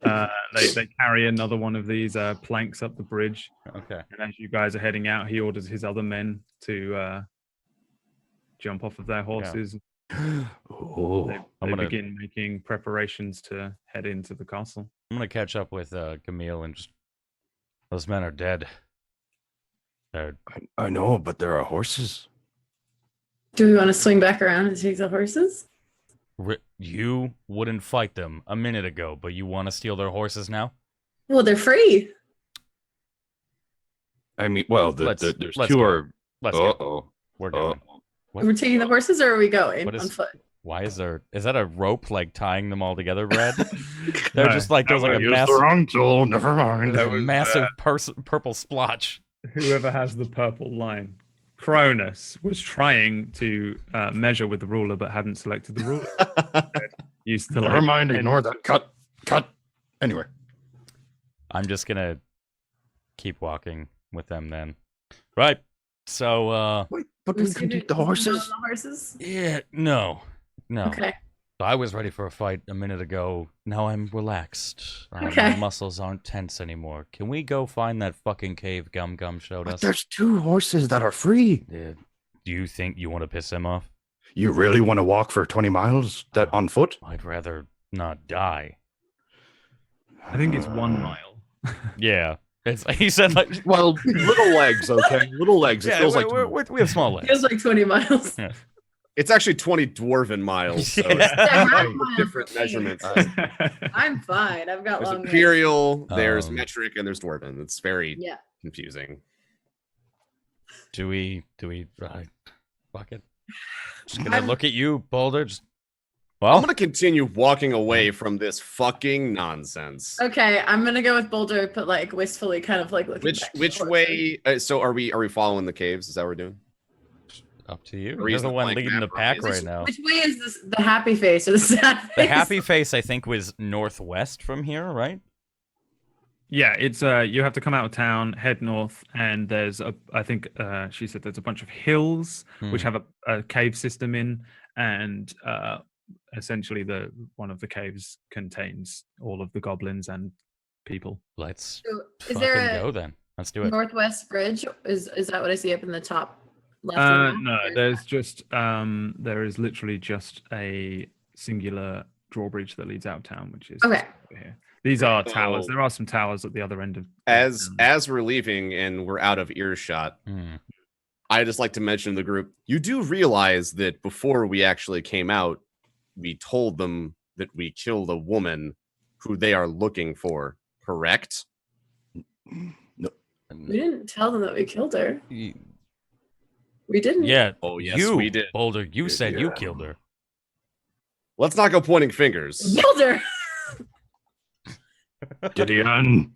They carry another one of these planks up the bridge, Okay. and as you guys are heading out, he orders his other men to jump off of their horses. Oh, They I'm gonna- begin making preparations to head into the castle. I'm gonna catch up with Camille and just. Those men are dead. They're I know, but there are horses. Do we want to swing back around and take the horses? You wouldn't fight them a minute ago, but you want to steal their horses now? Well, they're free. I mean, well, Let's there's go. two are. Let's Uh go. oh. We're going. What? We're taking the horses, or are we going What is- on foot? Why is that a rope like tying them all together, Brad? They're No, just like there's that like a was- massive, wrong tool. Never mind. That was, massive purple splotch. Whoever has the purple line. Cronus was trying to measure with the ruler, but hadn't selected the ruler. Used to Never mind. Ignore that. Cut. Anyway, I'm just gonna keep walking with them then. Right. So wait, but we Who's can gonna- take the who's going horses. on the horses? yeah, no. Okay. I was ready for a fight a minute ago. Now I'm relaxed. Okay. My muscles aren't tense anymore. Can we go find that fucking cave Gum Gum showed But us? there's two horses that are free. Yeah. Do you think you want to piss him off? You really want to walk for 20 miles that on foot? I'd rather not die. I think it's 1 mile. Yeah. He said like Well, little legs, okay? Little legs. It yeah, feels like we have small legs. Feels like 20 miles. Yeah. It's actually 20 dwarven miles, so Yeah. it's Yeah, half miles different for me. measurements. I'm fine. I've got There's long legs. imperial, there's Um, metric, and there's dwarven. It's very Yeah. confusing. Do we fuck it. Just gonna look at you, Boulder. Just I'm gonna continue walking away from this fucking nonsense. Okay, I'm gonna go with Boulder, but like wistfully, kind of like looking. Which back which towards way? So are we following the caves? Is that what we're doing? up to you. Or You're use the the one blank leading the map, or pack is right this- now. Which way is this? The happy face or the sad face? The happy face, I think, was northwest from here, right? Yeah, it's you have to come out of town, head north, and there's I think she said there's a bunch of hills which Hmm. have a cave system in, and essentially one of the caves contains all of the goblins and people. Let's So, is fucking there a go then. Let's do it. northwest bridge? Is that what I see up in the top left? of the map, No, or is there's that- just there is literally just a singular drawbridge that leads out of town, which is Okay. over here. These are towers. So- There are some towers at the other end of As town. as we're leaving and we're out of earshot, Hmm. I just like to mention to the group, you do realize that before we actually came out, we told them that we killed a woman who they are looking for, correct? No. We didn't tell them that we killed her. Y- We didn't. Yeah. Oh, yes, you, we did. Boulder, you said you Yeah. killed her. Let's not go pointing fingers. Killed her. Gideon.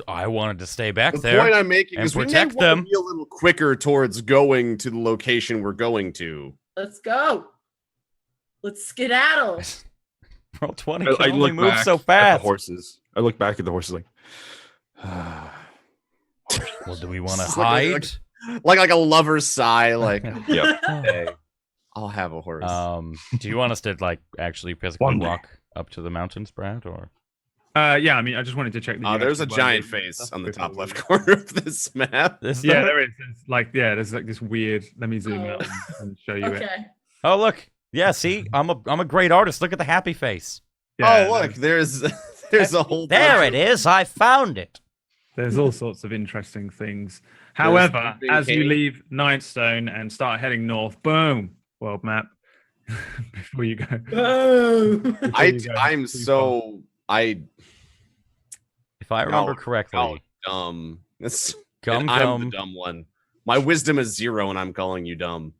I wanted to stay back The there. point I'm making and is we may protect want to them. be a little quicker towards going to the location we're going to. Let's go. Let's skedaddle. Roll 20 I can only look move back so at the fast. horses. I look back at the horses like, Well, do we want to It's like a- hide? Like a lover's sigh, like, yep. okay, I'll have a horse. Do you want us to like actually physically One day. walk up to the mountains, Brad? Or Yeah, I mean, I just wanted to check. That you There's a actually giant weren't face stuff on the before top we- left corner of this map. Is Yeah, there? there is. There's like, yeah, there's like this weird. Let me zoom out and show you it. Okay. Oh, look. Yeah, see, I'm a great artist. Look at the happy face. Yeah, Oh, look, there's a whole There bunch it is. I found it. There's all sorts of interesting things. However, the as you cave. leave Nightstone and start heading north, boom, world map. Before you go, Oh. I'm so If I remember Oh, correctly, dumb. This, Gum and I'm Gum. the dumb one. My wisdom is 0, and I'm calling you dumb.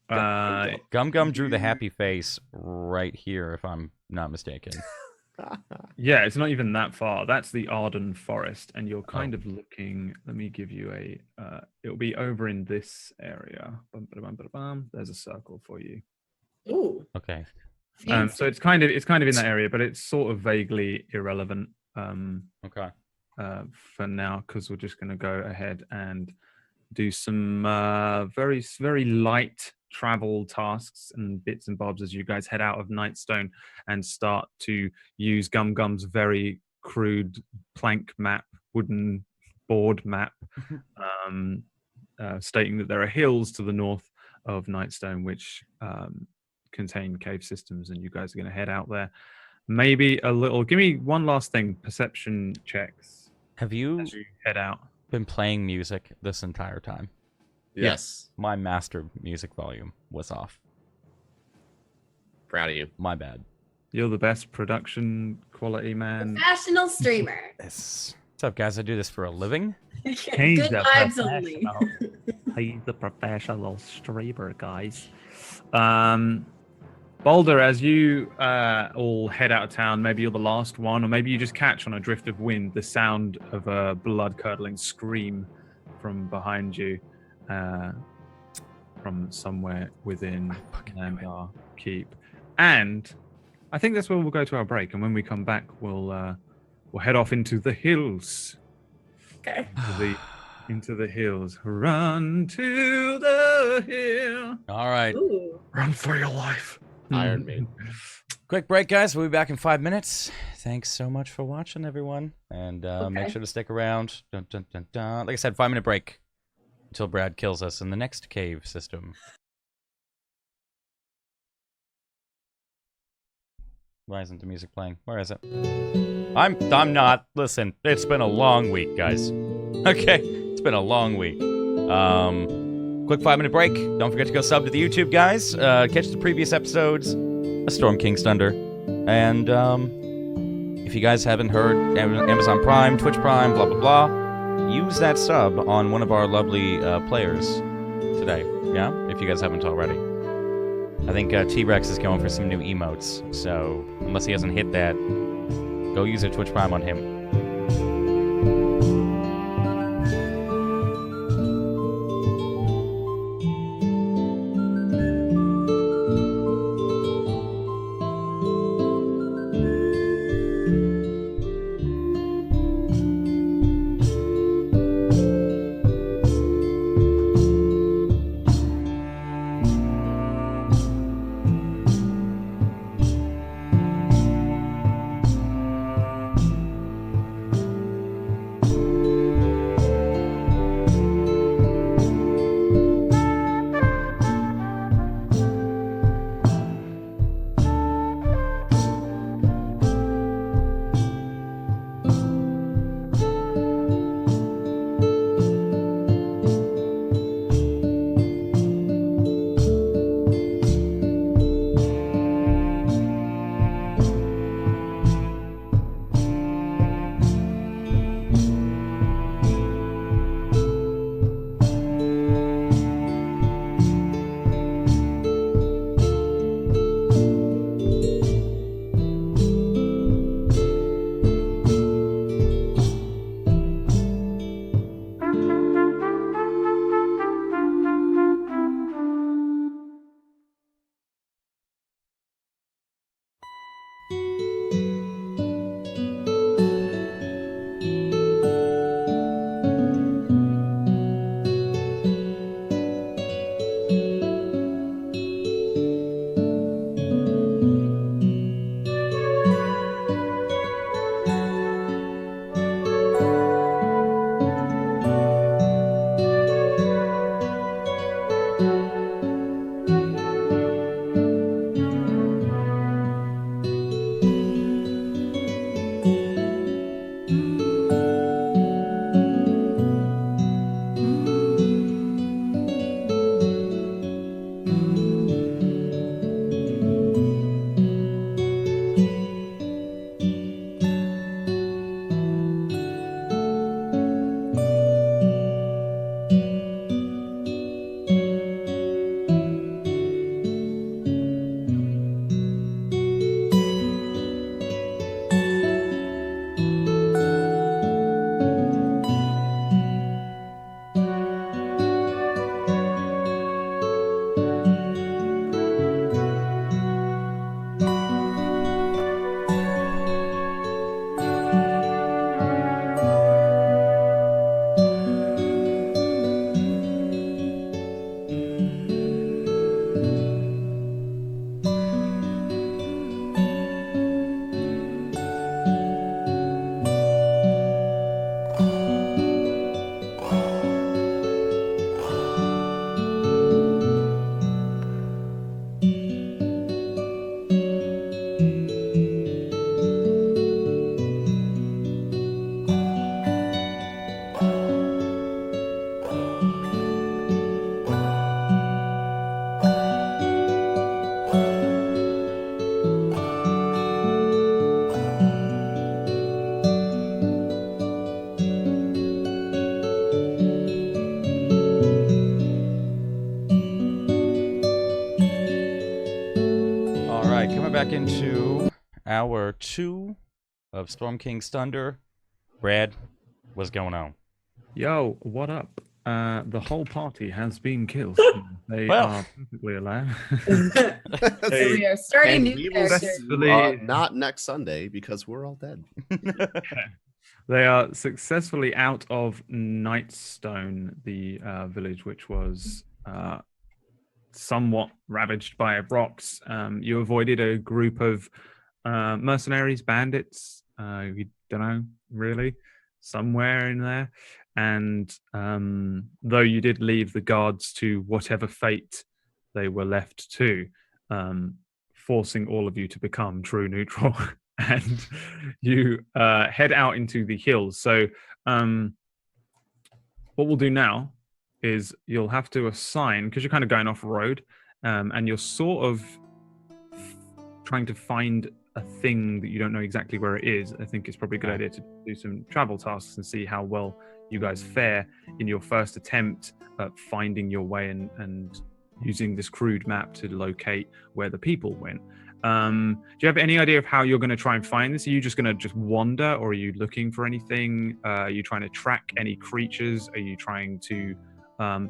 Gum Gum drew the happy face right here, if I'm not mistaken. yeah, it's not even that far. That's the Arden Forest, and you're kind of looking. Let me give you a. It'll be over in this area. Bum, ba-da-bum, ba-da-bum. There's a circle for you. Ooh. Okay. So it's kind of in that area, but it's sort of vaguely irrelevant. Okay. For now, because we're just going to go ahead and do some very, very light travel tasks and bits and bobs as you guys head out of Nightstone and start to use Gum Gum's very crude plank map, wooden board map, stating that there are hills to the north of Nightstone which contain cave systems, and you guys are going to head out there. Maybe a little. Give me one last thing. Perception checks Have you as you head out. been playing music this entire time? Yes. My master music volume was off. Proud of you. My bad. You're the best production quality man. Professional streamer. What's up, guys? I do this for a living. He's Good a vibes only. He's the professional streamer, guys. Boulder, as you all head out of town, maybe you're the last one, or maybe you just catch on a drift of wind the sound of a blood-curdling scream from behind you, from somewhere within Nandar Keep. And I think that's where we'll go to our break. And when we come back, we'll head off into the hills. Okay. Into the hills. Run to the hill. All right. Ooh. Run for your life. Iron Maiden. Quick break, guys. We'll be back in 5 minutes. Thanks so much for watching, everyone. And make Okay. sure to stick around. Dun, dun, dun, dun. Like I said, 5-minute break until Brad kills us in the next cave system. Why isn't the music playing? Where is it? I'm not. Listen, it's been a long week, guys. Okay, it's been a long week. Quick 5-minute break. Don't forget to go sub to the YouTube, guys. Catch the previous episodes of Storm King's Thunder. And if you guys haven't heard Amazon Prime, Twitch Prime, blah, blah, blah, use that sub on one of our lovely players today. Yeah? If you guys haven't already. I think T-Rex is going for some new emotes. So unless he hasn't hit that, go use a Twitch Prime on him. back into hour 2 of Storm King's Thunder. Brad, what's going on? Yo, what up? The whole party has been killed. They Well. are perfectly alive. So we are starting And new we will characters. see, not next Sunday because we're all dead. They are successfully out of Nightstone, the village which was somewhat ravaged by rocks. You avoided a group of mercenaries, bandits. You don't know, really, somewhere in there. And though you did leave the guards to whatever fate they were left to, forcing all of you to become true neutral. And you head out into the hills. So what we'll do now is you'll have to assign, because you're kind of going off road, and you're sort of trying to find a thing that you don't know exactly where it is. I think it's probably a good idea to do some travel tasks and see how well you guys fare in your first attempt at finding your way and using this crude map to locate where the people went. Do you have any idea of how you're going to try and find this? Are you just going to just wander, or are you looking for anything? Are you trying to track any creatures? Are you trying to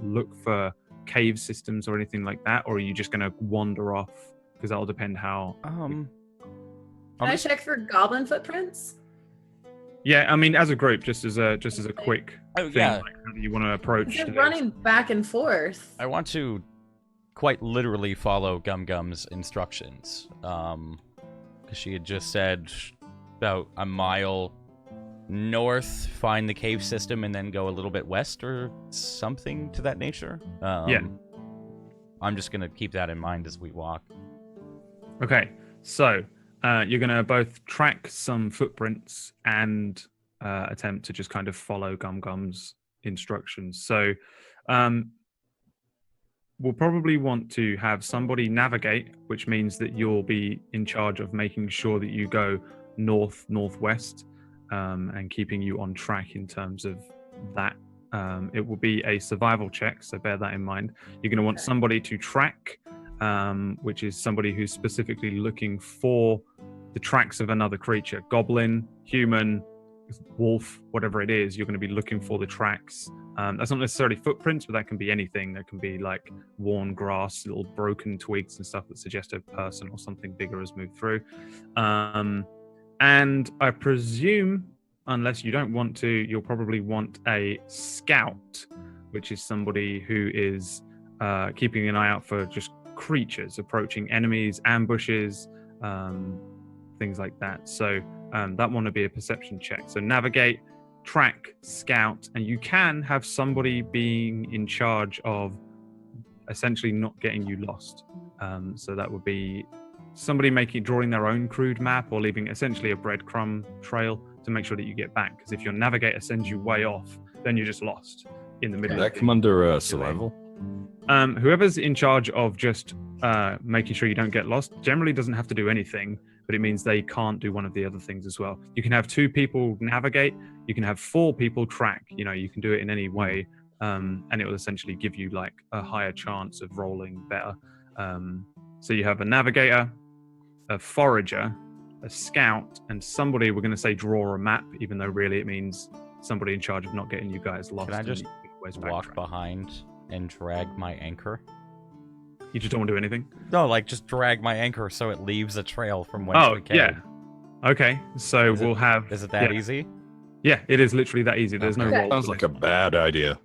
look for cave systems or anything like that? Or are you just going to wander off? Because that'll depend how... Can I check for goblin footprints? Yeah, I mean, as a group, just as a quick thing, yeah. like, how do you want to approach They're this? running back and forth. I want to quite literally follow Gum Gum's instructions. Because she had just said about a mile north, find the cave system, and then go a little bit west or something to that nature. Yeah. I'm just going to keep that in mind as we walk. Okay, so you're going to both track some footprints and attempt to just kind of follow Gum Gum's instructions. So we'll probably want to have somebody navigate, which means that you'll be in charge of making sure that you go northwest and keeping you on track in terms of that. It will be a survival check, so bear that in mind. You're going to want somebody to track, which is somebody who's specifically looking for the tracks of another creature, goblin, human, wolf, whatever it is. You're going to be looking for the tracks. That's not necessarily footprints, but that can be anything. That can be like worn grass, little broken twigs and stuff that suggest a person or something bigger has moved through. And I presume, unless you don't want to, you'll probably want a scout, which is somebody who is keeping an eye out for just creatures approaching, enemies, ambushes, things like that. So that one would be a perception check. So navigate, track, scout, and you can have somebody being in charge of essentially not getting you lost. So that would be somebody drawing their own crude map or leaving essentially a breadcrumb trail to make sure that you get back. Because if your navigator sends you way off, then you're just lost in the middle. Does that come under survival? Whoever's in charge of just making sure you don't get lost generally doesn't have to do anything, but it means they can't do one of the other things as well. You can have 2 people navigate, you can have 4 people track, you can do it in any way, and it will essentially give you like a higher chance of rolling better. So you have a navigator, a forager, a scout, and somebody, we're going to say draw a map, even though really it means somebody in charge of not getting you guys lost. Can I just and you can always walk backtrack. behind and drag my anchor? You just don't want to do anything? No, like just drag my anchor so it leaves a trail from whence we came. Yeah. Okay, so Is we'll have... Is it that yeah. easy? Yeah, it is literally that easy. There's no Okay. roll. Sounds for like this a one. bad idea.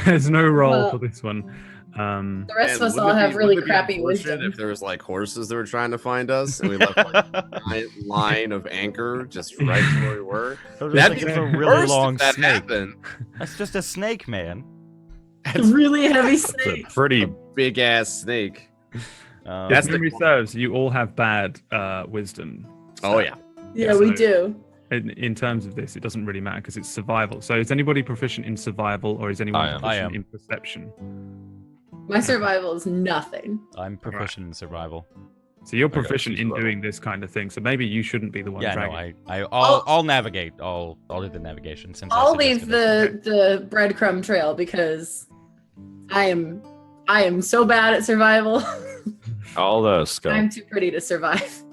There's no roll Well- for this one. The rest of us And all wouldn't it have be- really wouldn't it be crappy unfortunate wisdom. if there was like horses that were trying to find us and we left like a giant line of anchor just right to where we were? That'd That'd be be a really worse long if that snake. happened. That's just a snake, man. Really heavy It's a snake. pretty Big ass snake. If the- memory serves, you all have bad wisdom. Oh yeah. Yeah, we so- do. In terms of this, it doesn't really matter because it's survival. So is anybody proficient in survival, or is anyone I am. proficient I am. in perception? My survival is nothing. I'm proficient in survival. So you're I got proficient two in survival. doing this kind of thing. So maybe you shouldn't be the one Yeah, no, dragging. I'll navigate. I'll do the navigation since I I'll leave suggested it. the breadcrumb trail because I am so bad at survival. all the scout. I'm too pretty to survive.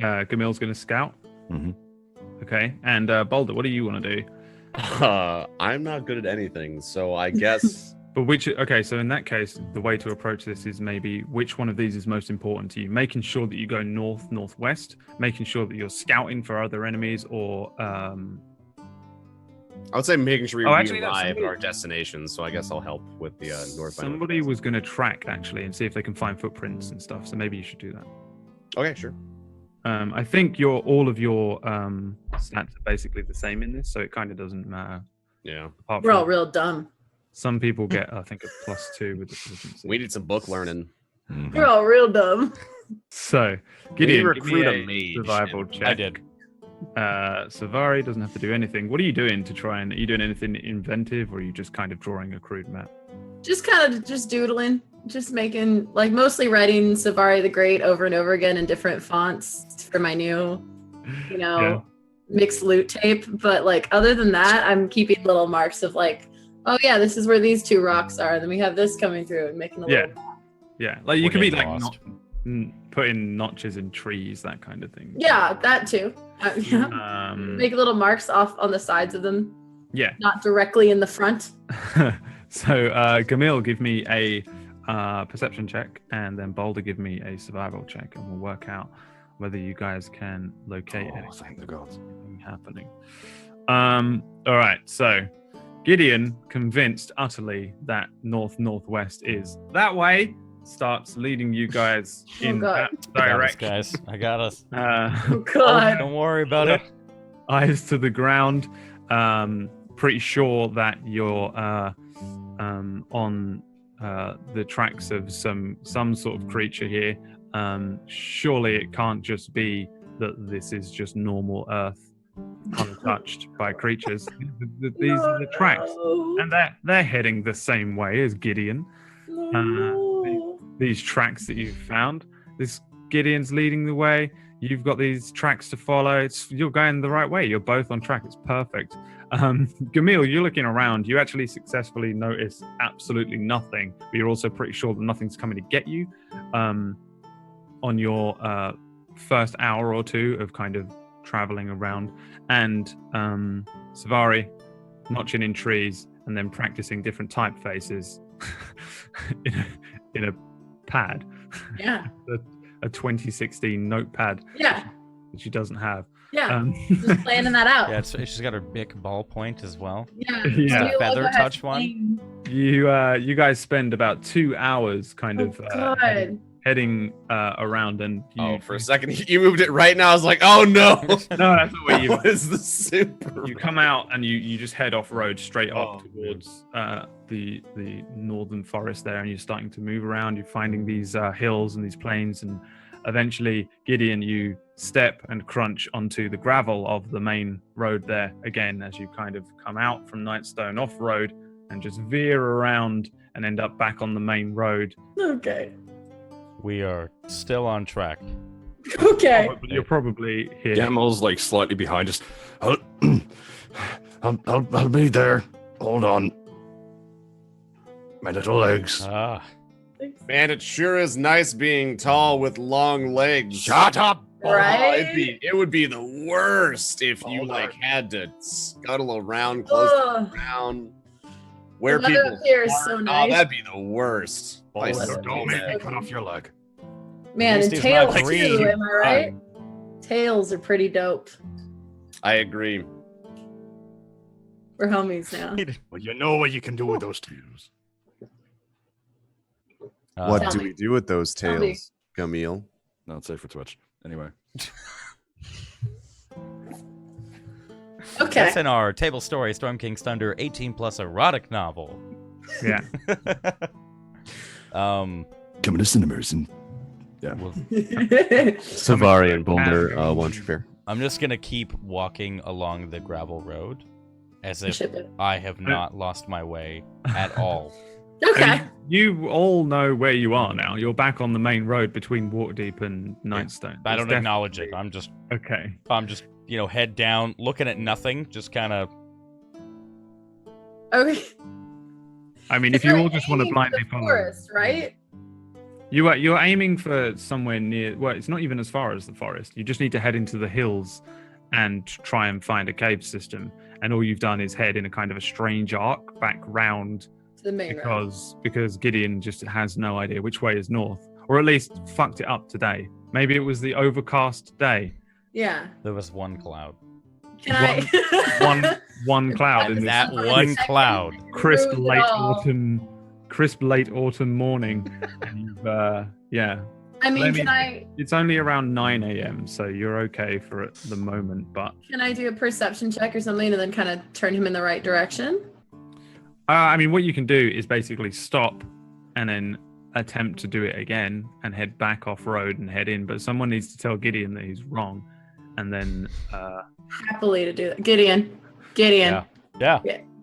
Gamil's going to scout. Mhm. Okay, and Boulder, what do you want to do? I'm not good at anything, so I guess But okay, so in that case, the way to approach this is maybe which one of these is most important to you. Making sure that you go north, northwest, making sure that you're scouting for other enemies, or I would say making sure we actually, no, arrive at somebody- our destination. So I guess I'll help with the north. by somebody northwest. was going to track actually and see if they can find footprints and stuff. So maybe you should do that. Okay, sure. I think all of your stats are basically the same in this, so it kind of doesn't matter. Yeah, Apart We're all from real dumb. some people get, I think, a +2 with the proficiency. we need some book learning. Mhm. We're all real dumb. So, Gideon, give me recruit a a mage survival and- check. I did. Savari doesn't have to do anything. What are you doing to try and? Are you doing anything inventive, or are you just kind of drawing a crude map? Just kind of just doodling, just making like mostly writing Savari the Great over and over again in different fonts for my new, Yeah. mixed loot tape. But like other than that, I'm keeping little marks of like, oh yeah, this is where these two rocks are. Then we have this coming through and making a Yeah. little. Yeah, like you We're could be getting like lost. putting notches in trees, that kind of thing. Yeah, that too. Yeah. Make little marks off on the sides of them, Yeah. not directly in the front. So, Gamil, give me a perception check, and then Boulder, give me a survival check, and we'll work out whether you guys can locate Oh, thank the gods. anything happening. All right. So, Gideon, convinced utterly that northwest is that way, starts leading you guys in God. that I got us, direction. guys. I got us. Oh God. Don't worry about it. Eyes to the ground. Pretty sure that you're on the tracks of some sort of creature here. Surely it can't just be that this is just normal Earth, untouched by creatures. These are the tracks, and they're heading the same way as Gideon. These tracks that you've found. This Gideon's leading the way. You've got these tracks to follow. You're going the right way. You're both on track. It's perfect. Gamil, you're looking around. You actually successfully notice absolutely nothing, but you're also pretty sure that nothing's coming to get you. On your first hour or two of kind of traveling around, and Savari notching in trees and then practicing different typefaces in a pad, Yeah. a 2016 notepad Yeah. that she doesn't have. Yeah. Just planning that out. Yeah, she's got her big ballpoint as well. Yeah. Yeah. Maybe we'll Feather go ahead touch and one? play. You guys spend about 2 hours kind Oh of God. heading around, and you, Oh, for a second you moved it right now. I was like, oh no. no, that's not where you What is the super? you come out and you just head off road straight up Oh, towards the northern forest there, and you're starting to move around. You're finding these hills and these plains, and eventually, Gideon, you step and crunch onto the gravel of the main road there again as you kind of come out from Nightstone off road and just veer around and end up back on the main road. Okay. We are still on track. Okay. You're probably here. Gamel's like slightly behind us. I'll be there. Hold on. My little legs. Ah, Man, it sure is nice being tall with long legs. Shut up! Right? It would be the worst if you Hold like on. had to scuttle around, close Ugh. around, where The weather people up here is are. so Oh, nice. that'd be the worst. Oh, Place that's to Don't go make me there. cut off your leg. Man, At and least he's tails not too, green. am I right? Tails are pretty dope. I agree. We're homies now. Well, you know what you can do with those tails. What Tell do me. we do with those Tell me. tails, Camille? Not safe for Twitch. Anyway. Okay. That's in our table story, Storm King's Thunder 18 plus erotic novel. Yeah. Um, Coming to cinemas and well, Savari and Boulder, one fair. I'm just gonna keep walking along the gravel road as if Ship it. I have not lost my way at all. Okay. I mean, you all know where you are now. You're back on the main road between Waterdeep and Nightstone. I It's don't acknowledge it. I'm just, Okay. head down, looking at nothing, just kind of. Okay. I mean, if you We're all just want to aiming blindly for the follow. forest, right? You're aiming for somewhere near. Well, it's not even as far as the forest. You just need to head into the hills and try and find a cave system. And all you've done is head in a kind of a strange arc back round To the main road. because Gideon just has no idea which way is north, or at least fucked it up today. Maybe it was the overcast day. Yeah. There was one cloud. Can I? One cloud in this That one cloud. crisp Ruined it late all. autumn morning. And you've, yeah. I mean, Maybe- can I It's only around 9 a.m., so you're okay for at the moment. But do a perception check or something and then kind of turn him in the right direction? I mean, what you can do is basically stop and then attempt to do it again and head back off road and head in. But someone needs to tell Gideon that he's wrong, and then Happily to do that. Gideon. Yeah.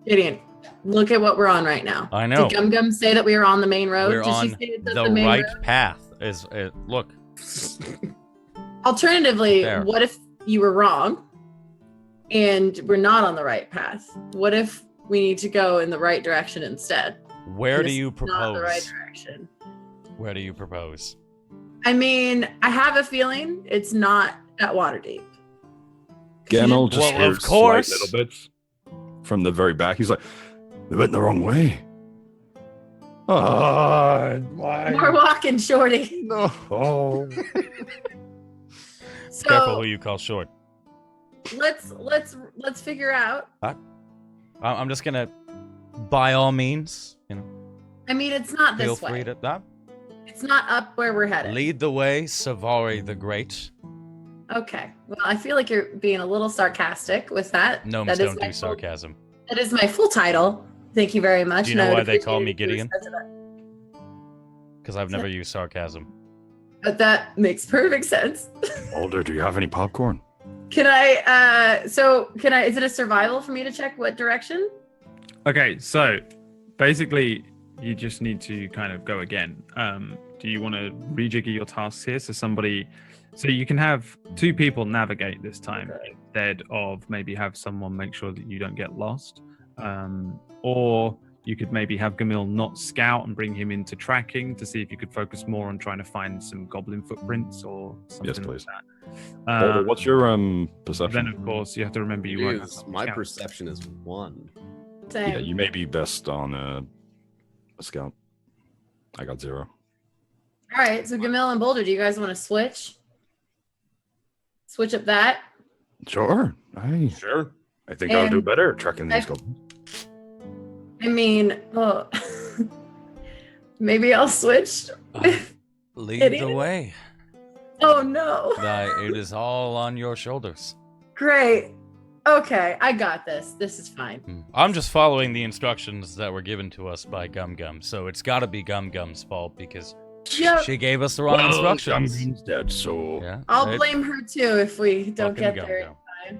Gideon. Look at what we're on right now. I know. Did Gum Gum say that we were on the main road? We're Did on she say it's the main right road? path. Look. Alternatively, There. what if you were wrong and we're not on the right path? What if we need to go in the right direction instead? Where And do this you is Not the right propose? direction. Where do you propose? I mean, I have a feeling it's not at Waterdeep. Gamel just Well, of hears course. slight little bits from the very back. He's like, "They went the wrong way." Why? More walking, Shorty. No. Oh. So Careful who you call short. let's figure out. I'm just gonna, by all means, I mean, it's not feel this free way. to It's not up where we're headed. lead the way, Savari the Great. Okay. Well, I feel like you're being a little sarcastic with that. Gnomes That is don't my do sarcasm. That is my full title. Thank you very much. Do you know and I would why they call appreciate me it if you Gideon? accepted that. Because I've never used sarcasm. But that makes perfect sense. Older, do you have any popcorn? Can I? Is it a survival for me to check what direction? okay, so basically, you just need to kind of go again. Do you want to rejigger your tasks here so you can have two people navigate this time instead of maybe have someone make sure that you don't get lost, or you could maybe have Gamil not scout and bring him into tracking to see if you could focus more on trying to find some goblin footprints or something Yes, like please. that. Older, what's your perception? Then of course you have to remember you won't have someone My scout. perception is 1. Same. Yeah, you may be best on a scout. I got 0. All right. So Gamil and Boulder, do you guys want to switch? Switch up that. Sure. Sure. I think I'll do And better tracking these I- goblins. I mean, oh, maybe I'll switch. Lead the Idiot. way. Oh no. It is all on your shoulders. Great. Okay, I got this. This is fine. I'm just following the instructions that were given to us by Gum Gum, so it's got to be Gum Gum's fault because Yep. she gave us the wrong instructions. Gumgum's dead, so Yeah, I'll it- blame her too if we don't fucking get Gum there in Gum. time.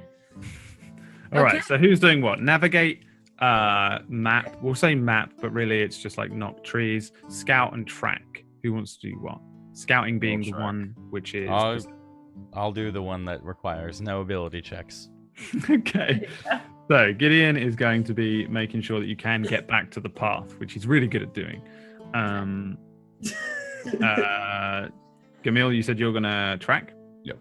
All right, Okay. so who's doing what? Navigate, map. We'll say map, but really it's just like knock trees, scout, and track. Who wants to do what? Scouting being the track. one which is I'll do the one that requires no ability checks. okay. So Gideon is going to be making sure that you can get back to the path, which he's really good at doing. Gamil, you said you're gonna track. Yep.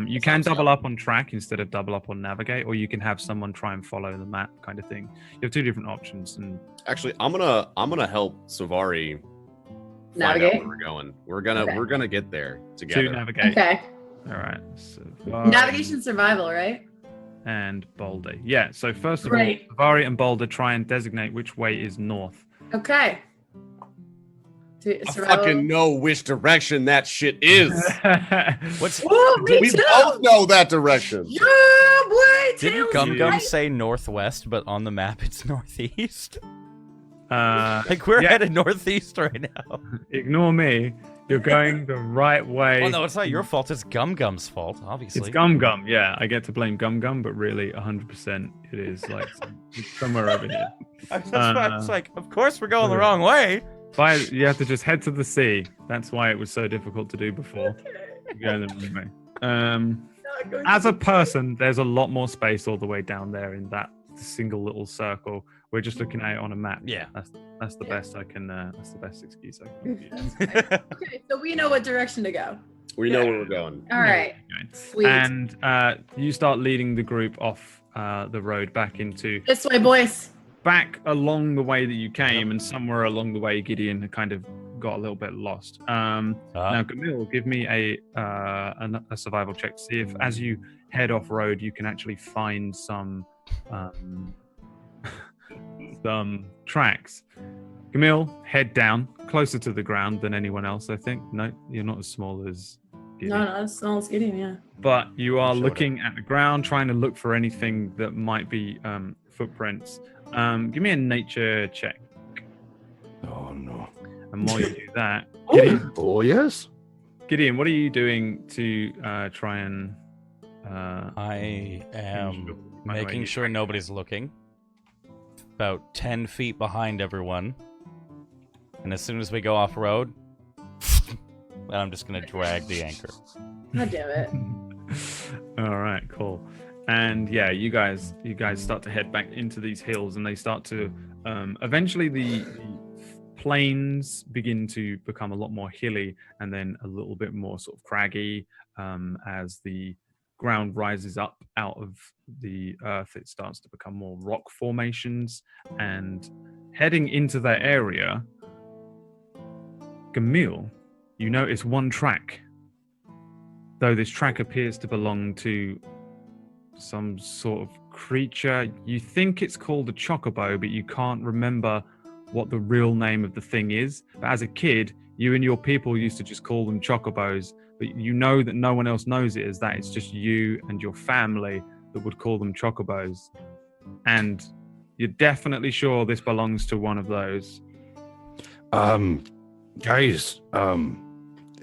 You can double up on track instead of double up on navigate, or you can have someone try and follow the map, kind of thing. You have two different options, and Actually, I'm gonna help Savari find Navigate? out where we're going. Okay. We're gonna get there to together. navigate. Okay. All right. So Navigation survival, right? and Boulder. Yeah. So first of Great. all, Savari and Boulder try and designate which way is north. Okay. I fucking know which direction that shit is. What's Oh, me We too. both know that direction. Yeah, boy. Didn't Tails Gum Gum right. say northwest, but on the map it's northeast? Uh, Like we're Yeah. headed northeast right now. ignore me. You're going the right way. Well, no, it's not your fault. It's Gum Gum's fault, obviously. It's Gum Gum. Yeah, I get to blame Gum Gum, but really, 100% it is like it's somewhere over here. That's why I was like, of course we're going the yeah. wrong way. You have to just head to the sea. That's why it was so difficult to do before. You go the wrong way. As a person, there's a lot more space all the way down there in that a single little circle. We're just looking at it on a map. Yeah. That's the Yeah. best I can. That's the best excuse I can use. Okay, so we know what direction to go. We know where we're going. All right. Sweet. And you start leading the group off the road back into This way, boys. back along the way that you came, and somewhere along the way, Gideon had kind of got a little bit lost. Now, Camille, give me a survival check to see if, as you head off road, you can actually find some tracks. Camille, head down, closer to the ground than anyone else, I think. No, you're not as small as Gideon. No, not as small as Gideon, yeah. But you are Showed looking at the ground, trying to look for anything that might be footprints. Give me a nature check. Oh no. And while you do that, Oh yes. Gideon, what are you doing to try and... I am ensure- making sure nobody's looking. About 10 feet behind everyone. And as soon as we go off road, I'm just going to drag the anchor. God damn it. All right, cool. And yeah, you guys start to head back into these hills, and they start to eventually the plains begin to become a lot more hilly, and then a little bit more sort of craggy as the ground rises up out of the earth. It starts to become more rock formations, and heading into that area, Camille, you notice one track. Though this track appears to belong to some sort of creature. You think it's called a chocobo, but you can't remember what the real name of the thing is. But as a kid, you and your people used to just call them chocobos, but you know that no one else knows it as that. It's just you and your family that would call them chocobos. And you're definitely sure this belongs to one of those. Guys,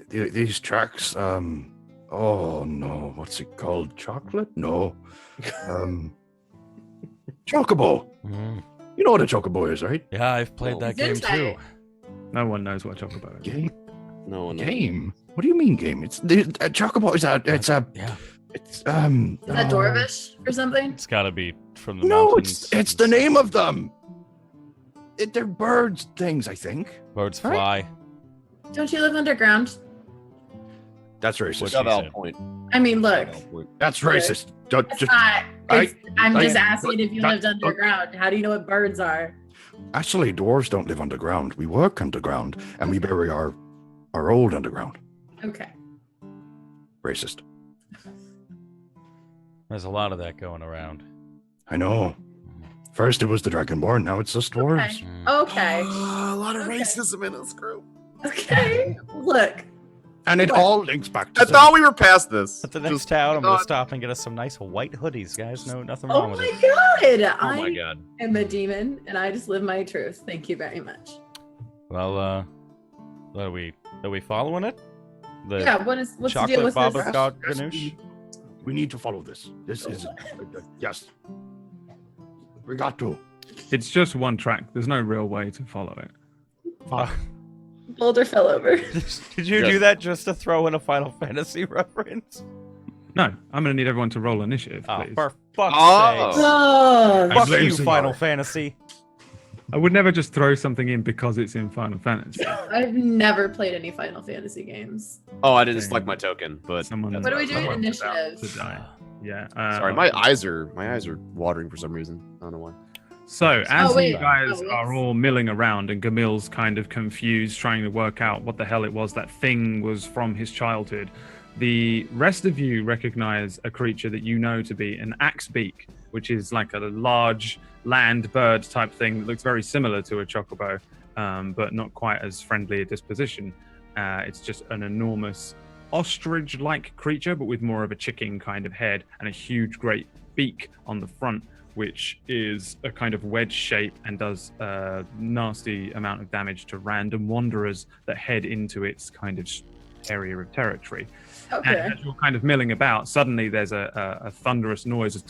these tracks, oh no, what's it called? Chocolate? No. Chocobo. Mm. You know what a chocobo is, right? Yeah, I've played that game too. No one knows what a chocobo is. Game? No one. Game? What do you mean game? It's the a chocobo is a it's a Yeah, it's Is that oh. Dorvish or something? it's got to be from the No, mountains. it's the name of them. They're birds things, I think. Birds Right? fly. Don't you live underground? That's What racist. she Valid said. point. I mean, look. Valid point. That's racist. Don't It's just not. I'm I- just asking if you that- lived underground. How do you know what birds are? actually dwarves don't live underground. We work underground and we bury our old underground. Okay. Racist. There's a lot of that going around. I know. First it was the Dragonborn, now it's just dwarves. Mm. Okay. A lot of Okay. racism in this group. Okay. Look. And it What? all links back to I thought we were past this. At the next Just- town, I'm gonna God. stop and get us some nice white hoodies, guys. No, nothing Oh wrong with my it. god. Oh my I god. am a demon and I just live my truth. Thank you very much. Well, are we following it? The Yeah, what's the deal chocolate with Baba this? God Yes, Ganoush? we need to follow this. This is yes. We got to. It's just one track. There's no real way to follow it. Fuck. Boulder fell over. Did you do that just to throw in a Final Fantasy reference? No, I'm going to need everyone to roll initiative, Oh, please. for fuck's Oh. sake. Oh, Fuck blame you, Senor. Final Fantasy. I would never just throw something in because it's in Final Fantasy. I've never played any Final Fantasy games. Oh, I didn't select my token, but Someone, What are we doing? someone's about Initiative. to die. Yeah. sorry, my eyes are watering for some reason. I don't know why. So, as wait. you guys Oh, are yes. all milling around and Camille's kind of confused, trying to work out what the hell it was that thing was from his childhood, the rest of you recognize a creature that you know to be an axe beak, which is like a large land bird type thing that looks very similar to a chocobo, but not quite as friendly a disposition. It's just an enormous ostrich-like creature, but with more of a chicken kind of head and a huge, great beak on the front, which is a kind of wedge shape and does a nasty amount of damage to random wanderers that head into its kind of area of territory. Okay. And as you're kind of milling about, suddenly there's a thunderous noise.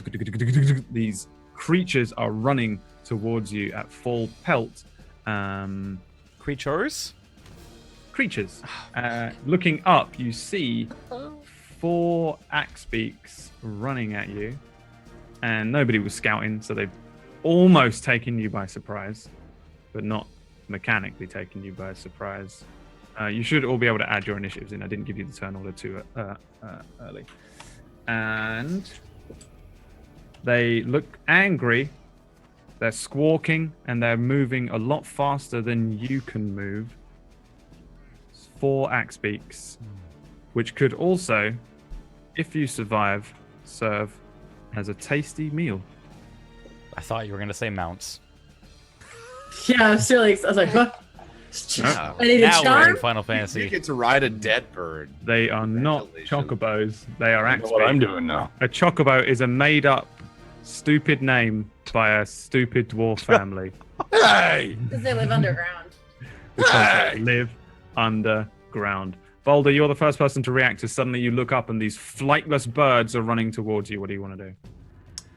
These creatures are running towards you at full pelt. Creatures? Creatures. Looking up, you see 4 axe beaks running at you. And nobody was scouting, so they've almost taken you by surprise, but not mechanically taken you by surprise. You should all be able to add your initiatives in. I didn't give you the turn order too early. And they look angry. They're squawking and they're moving a lot faster than you can move. 4 axe beaks, which could also, if you survive, serve as a tasty meal. I thought you were going to say mounts. Yeah, I was really. I was like, huh? Yeah. I need a Now we're in charm. Final You Fantasy. get to ride a dead bird. They are not Congratulations. chocobos. They are I axe know what I'm beaks. doing now. A chocobo is a made-up, stupid name by a stupid dwarf family Hey! Because they live underground. because Hey! they live underground. Boulder, you're the first person to react as suddenly you look up and these flightless birds are running towards you. What do you want to do?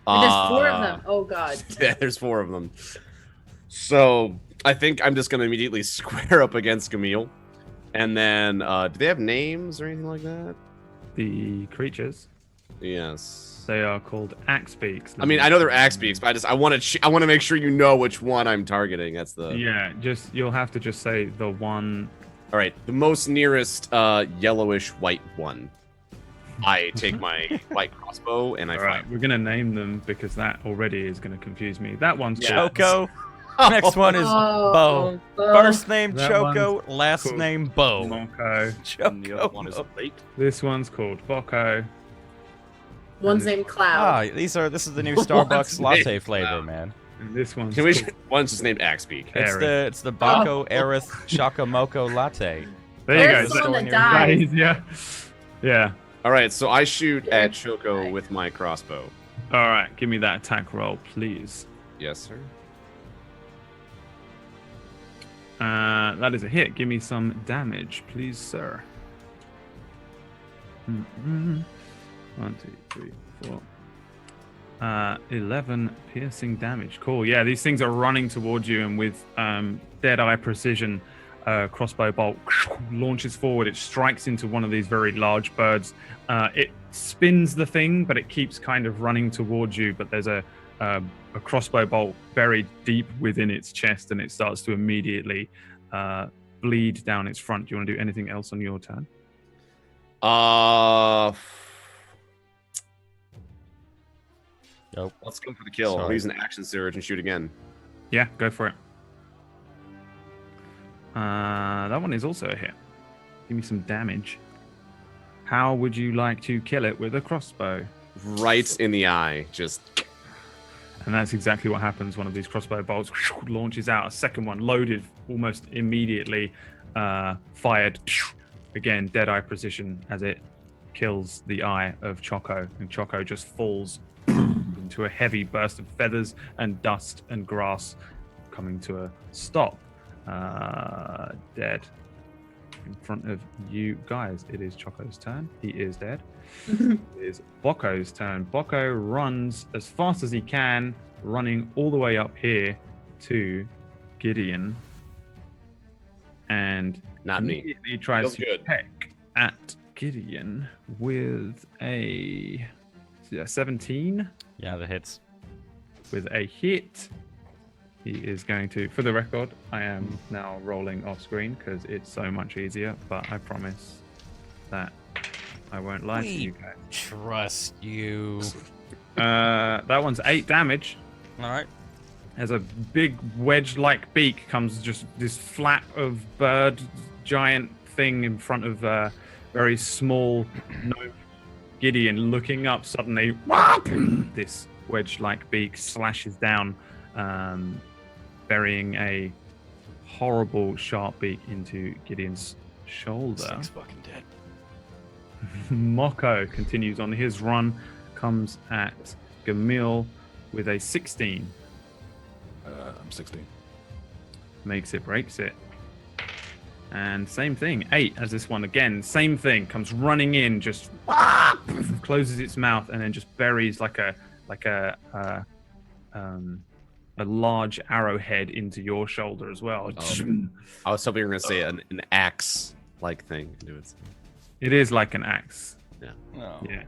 There's 4 of them. Oh god. Yeah, there's 4 of them. So I think I'm just gonna immediately square up against Camille, and then do they have names or anything like that? The creatures, Yes. they are called axe beaks. I mean, I know they're axe beaks, but I want to make sure you know which one I'm targeting. That's the Yeah, just you'll have to just say the one. All right, the most nearest yellowish white one. I take my white crossbow and I All fire. right, we're gonna name them because that already is gonna confuse me. That one's Yeah. called Choco. Next one is Oh, Bo. Bo. First name That Choco, last cool. name Bo. Moko. And the other one is Choco. late. This one's called Boko. One's named Cloud. Ah, this is the new Starbucks latte name? flavor, Wow. man. And this one's Can we? called One's just named Axebeak. Aerith. It's the Baco Aerith Chocomoco latte. There you There's go. the one Storing that your- That died. is- yeah. Yeah. All right, so I shoot at Choco with my crossbow. All right, give me that attack roll, please. Yes, sir. That is a hit. Give me some damage, please, sir. 1, 2, 3, 4. 11 piercing damage. Cool. Yeah, these things are running towards you, and with dead-eye precision, crossbow bolt launches forward. It strikes into one of these very large birds. It spins the thing, but it keeps kind of running towards you. But there's a crossbow bolt buried deep within its chest, and it starts to immediately bleed down its front. Do you want to do anything else on your turn? Nope. Let's go for the kill. I'll Sorry. use an action surge and shoot again. Yeah, go for it. That one is also a hit. Give me some damage. How would you like to kill it with a crossbow? Right in the eye. Just And that's exactly what happens. One of these crossbow bolts launches out. A second one loaded almost immediately, fired. Again, dead-eye precision as it kills the eye of Choco. And Choco just falls into a heavy burst of feathers and dust and grass, coming to a stop. Dead. In front of you guys, it is Choco's turn. He is dead. It is Boko's turn. Boko runs as fast as he can, running all the way up here to Gideon, and not me. immediately tries Feels to good. peck at Gideon with a 17. Yeah, the hits. With a hit. He is going to, for the record, I am now rolling off screen because it's so much easier, but I promise that I won't lie to you guys. Trust you. That one's 8 damage. All right. As a big wedge-like beak comes just this flap of bird giant thing in front of very small gnome Gideon looking up suddenly. This wedge-like beak slashes down, burying a horrible sharp beak into Gideon's shoulder. Thing's fucking dead. Moko continues on his run, comes at Gamil with a 16. I'm 16. Makes it, breaks it. And same thing, 8 as this one again. Same thing, comes running in, just closes its mouth, and then just buries like a large arrowhead into your shoulder as well. I was hoping you were going to say an axe-like thing. Into it. It is like an axe. No. Yeah.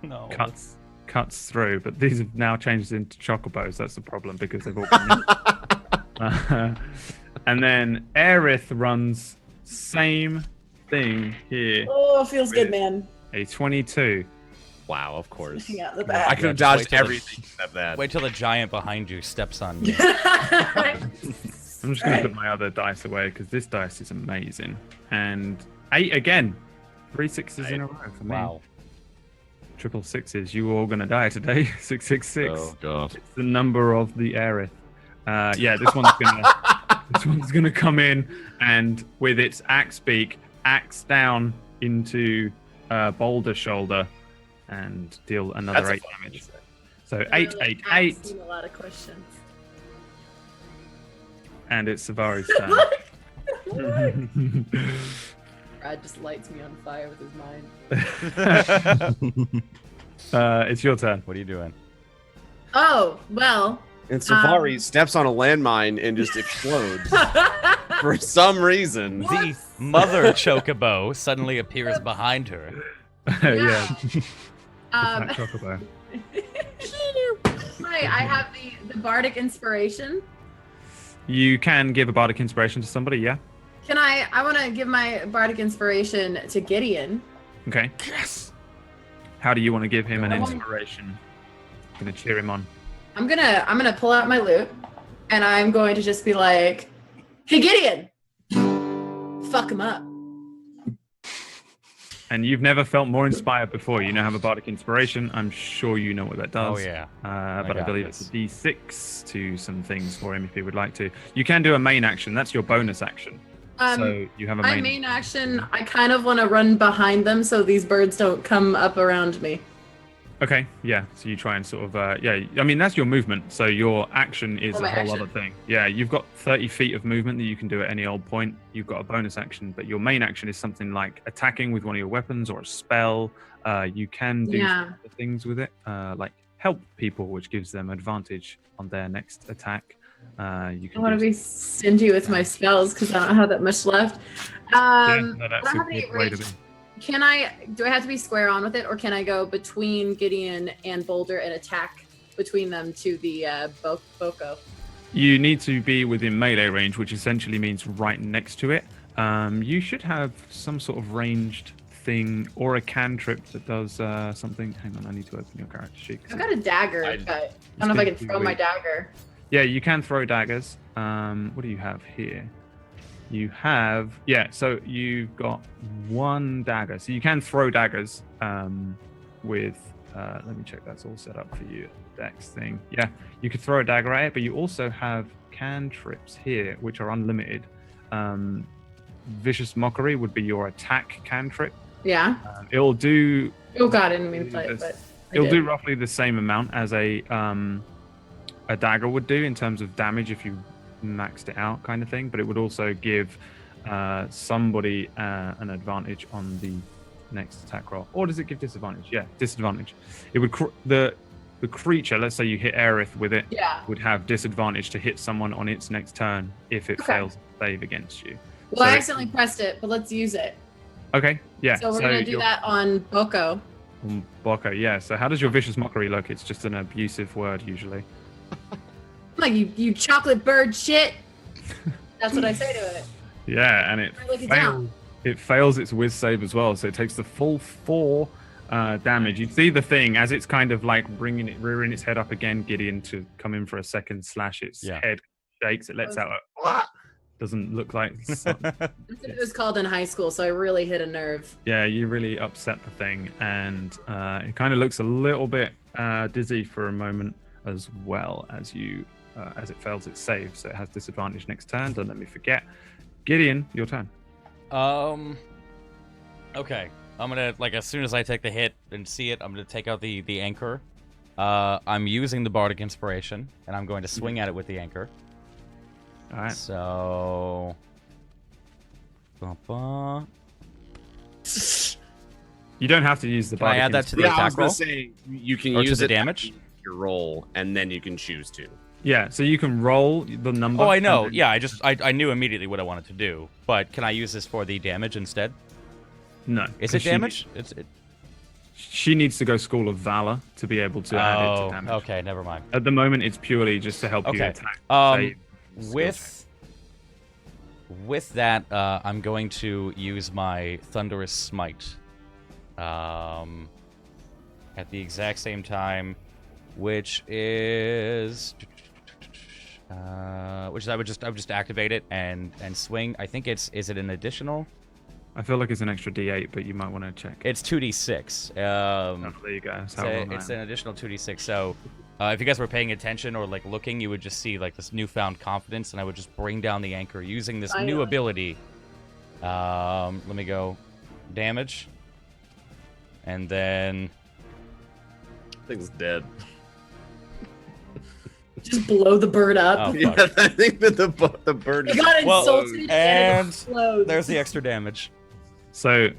No. cuts through, but these have now changed into chocobos. That's the problem because they've all been and then Aerith runs same thing here. Oh, feels good, With- man. A 22. Wow, of course. Hang out the I back. could have just wait dodged till the- everything except that. Wait till the giant behind you steps on you. I'm just going to put my other dice away because this dice is amazing. And 8 again. 3 sixes in a row for me. Wow. Triple sixes. You all going to die today. 666. Oh god. It's the number of the Aerith. Yeah, this one's gonna come in and with its axe beak, axe down into Boulder shoulder and deal another That's a 8 fun damage. one. So 8, 8, 8, Asking a lot of questions. and it's Savari's turn. Brad just lights me on fire with his mind. It's your turn. What are you doing? Oh, well. And Safari steps on a landmine and just explodes for some reason. The mother chocobo suddenly appears behind her. Yeah. Um, That chocobo. right, I have the bardic inspiration. You can give a bardic inspiration to somebody, yeah? Can I want to give my bardic inspiration to Gideon. Okay. Yes. How do you want to give him an I want- inspiration? Gonna cheer him on. I'm gonna pull out my loot and I'm going to just be like, "Hey Gideon, fuck him up." And you've never felt more inspired before. You now have a bardic inspiration. I'm sure you know what that does. Oh yeah. But I got believe this. it's a D6 to some things for him if he would like to. You can do a main action. That's your bonus action. So you have a My main. main action, I kind of want to run behind them so these birds don't come up around me. Okay, yeah. So you try and sort of, yeah. I mean, that's your movement. So your action is Oh, a my whole action. other thing. Yeah, you've got 30 feet of movement that you can do at any old point. You've got a bonus action, but your main action is something like attacking with one of your weapons or a spell. You can do Yeah. some other things with it, like help people, which gives them advantage on their next attack. You I can want to do be stingy with my spells because I don't have that much left. yeah, Um, no, that's I don't a have any good way to be. range. Do I have to be square on with it, or can I go between Gideon and Boulder and attack between them to the Boko? You need to be within melee range, which essentially means right next to it. You should have some sort of ranged thing or a cantrip that does something. Hang on, I need to open your character sheet. 'cause I've got a dagger, I- but I don't know if I can It's throw my weak. dagger. Yeah, you can throw daggers. What do you have here? You have, yeah, so you've got 1 dagger. So you can throw daggers with, let me check that's all set up for you. Dex thing. Yeah, you could throw a dagger at it, but you also have cantrips here, which are unlimited. Vicious Mockery would be your attack cantrip. Yeah. It'll do Oh god, I didn't mean to play it, but I It'll did. do roughly the same amount as a dagger would do in terms of damage if you maxed it out, kind of thing. But it would also give somebody an advantage on the next attack roll. Or does it give disadvantage? Yeah, disadvantage. It would the creature. Let's say you hit Aerith with it, Yeah. would have disadvantage to hit someone on its next turn if it Okay. fails to save against you. Well, I So- accidentally pressed it, but let's use it. Okay, yeah. So we're gonna do you're- that on Boko. Boko, yeah. So how does your vicious mockery look? It's just an abusive word usually. Like you chocolate bird shit. That's what I say to it. Yeah, and it I look it down. fails. It fails its whiz save as well, so it takes the full 4 damage. You see the thing as it's kind of like rearing its head up again, Gideon to come in for a second slash. Its Yeah. head shakes. It lets out a "Wah!" Doesn't look like. That's what it was called in high school, so I really hit a nerve. Yeah, you really upset the thing, and it kind of looks a little bit dizzy for a moment as well as you as it fails its save, so it has disadvantage next turn. Don't let me forget. Gideon, your turn. Okay. I'm gonna, like, as soon as I take the hit and see it, I'm gonna take out the anchor. I'm using the Bardic Inspiration, and I'm going to swing at it with the anchor. All right. So... Ba-ba. You don't have to use the. Can I bardic add that to the Yeah, I was attack gonna roll? say you can Or to use the it damage? after your roll, and then you can choose to. Yeah, so you can roll the number. Oh, I know. and then- Yeah, I knew immediately what I wanted to do. But can I use this for the damage instead? No. Is 'cause it she- damage? she needs to go School of Valor to be able to add it to damage. Okay, never mind. At the moment, it's purely just to help you Okay. attack. save, skill check. With that, I'm going to use my Thunderous Smite. At the exact same time, which is I would just activate it and swing. I think is it an additional? I feel like it's an extra D8, but you might want to check. It's 2d6. Oh, there you go. That's how long I It's am. an additional 2d6. So, if you guys were paying attention or like looking, you would just see like this newfound confidence, and I would just bring down the anchor using this new Finally. ability. Let me go damage, and then Thing's dead. Just blow the bird up. oh Yeah, fuck. I think that the bird You is got Well, insulted and it explodes. there's the extra damage. So,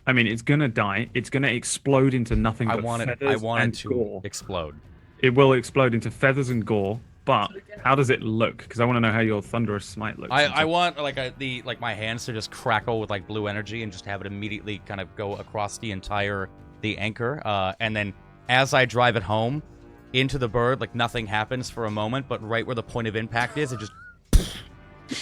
I mean, it's gonna die. It's gonna explode into nothing I but want feathers it and to gore. explode. It will explode into feathers and gore. But how does it look? Because I want to know how your Thunderous Smite looks. I want like my hands to just crackle with like blue energy and just have it immediately kind of go across the anchor, and then as I drive it home into the bird, like nothing happens for a moment, but right where the point of impact is, it just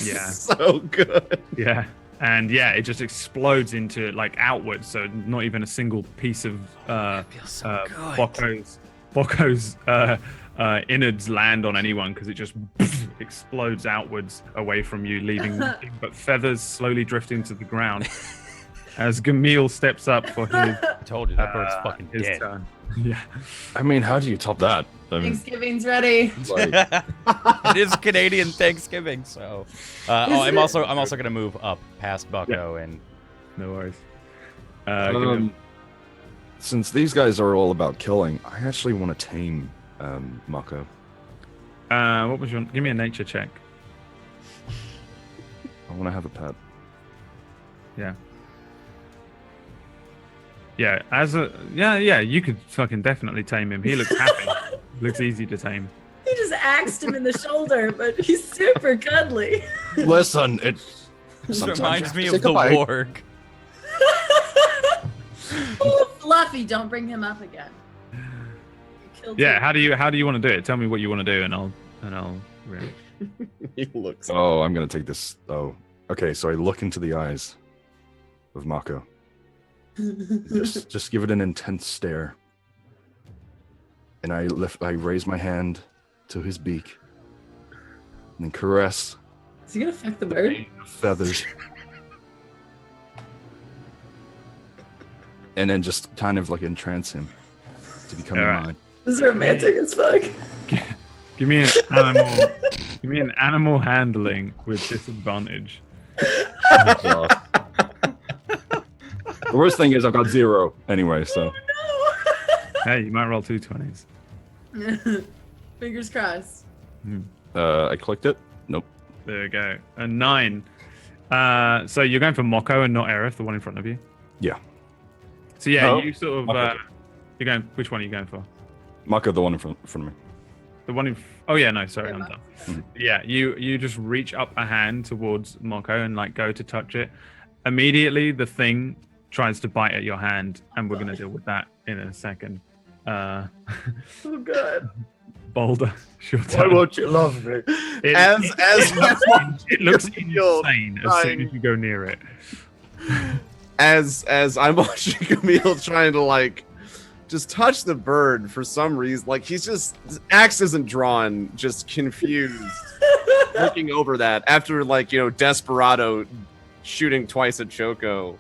Yeah. so good. Yeah. And yeah, it just explodes into like outwards, so not even a single piece of feels so good. Boko's innards land on anyone because it just explodes outwards away from you, leaving nothing but feathers slowly drifting to the ground. As Gamil steps up for his, I told you that bird's fucking his dead. turn. Yeah. I mean, how do you top that? I mean, Thanksgiving's ready. like, It is Canadian Thanksgiving, so I'm also gonna move up past Bucko and No worries. Gamil. since these guys are all about killing, I actually want to tame Mako. What was your? Give me a nature check. I want to have a pet. Yeah. Yeah, you could fucking definitely tame him. He looks happy. Looks easy to tame. He just axed him in the shoulder, but he's super cuddly. Listen, it this sometimes reminds you me have of to the take a bite. warg. Oh, Fluffy, don't bring him up again. You killed Yeah, him. how do you want to do it? Tell me what you want to do, and I'll react. He looks. Oh, I'm gonna take this. Oh, okay. So I look into the eyes of Mako. Just give it an intense stare, and I raise my hand to his beak, and then caress Is he gonna fuck the bird? the feathers, and then just kind of like entrance him to become Alright. mine. This is romantic as fuck. Give me an animal. Give me an animal handling with disadvantage. The worst thing is I've got 0 anyway, so Hey, you might roll 2 20s. Fingers crossed. I clicked it. Nope. There we go. A 9. So you're going for Moko and not Aerith, the one in front of you. Yeah, So yeah, No, you sort of. Mako. You're going. Which one are you going for? Mako, the one in front of me. The one in. Oh yeah, no, sorry, Yeah, I'm Mako. done. Yeah, you just reach up a hand towards Moko and like go to touch it. Immediately, the thing tries to bite at your hand, and we're gonna deal with that in a second. Oh god. Boulder, your turn. you love me? It looks Camille insane as soon as you go near it. as I'm watching Camille trying to like just touch the bird for some reason, like he's just his axe isn't drawn, just confused, looking over that after like Desperado shooting twice at Choco.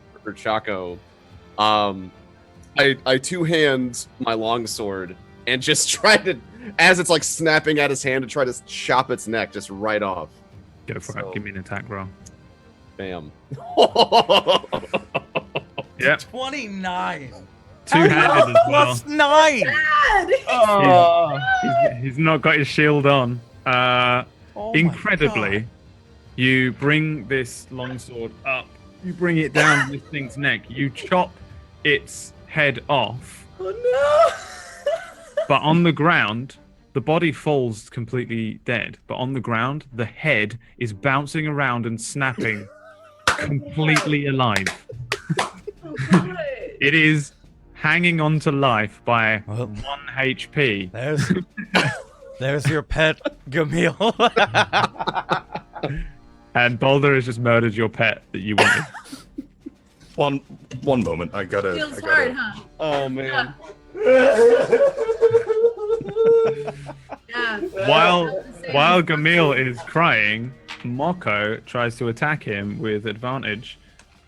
I two-hand my longsword and just try to, as it's like snapping at his hand, to try to chop its neck just right off. Go for So- it. Give me an attack roll. Bam. Yeah, 29 two-handed as well. plus 9. God. He's not got his shield on. Oh my Incredibly, God. you bring this longsword up. You bring it down this thing's neck. You chop its head off, Oh but on the ground, the body falls completely dead. But on the ground, the head is bouncing around and snapping, completely alive. no. Oh, God. It is hanging on to life by Well. 1 HP. There's your pet, Gamil. And Boulder has just murdered your pet that you wanted. One moment. I gotta. Feels hard, huh? Oh man. Yeah. While Gamil is crying, Moko tries to attack him with advantage.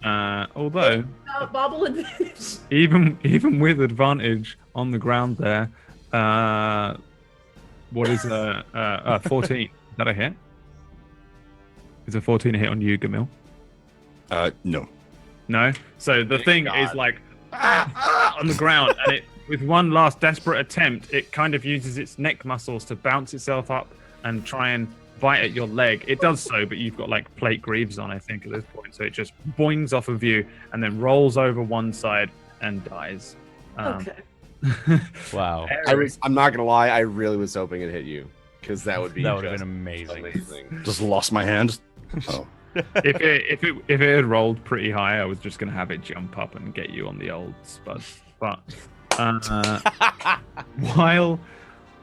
Although, Bobble advantage. even with advantage on the ground there, what is 14? Is that a hit? Is a 14 a hit on you, Gamil? No. No. So the thing God. is like on the ground, and it with one last desperate attempt, it kind of uses its neck muscles to bounce itself up and try and bite at your leg. It does so, but you've got like plate greaves on, I think, at this point. So it just boings off of you and then rolls over one side and dies. Okay. Wow. I'm not gonna lie. I really was hoping it hit you because that would That would have just been amazing. Just lost my hand. Oh. if it had rolled pretty high, I was just gonna have it jump up and get you on the old spuds. But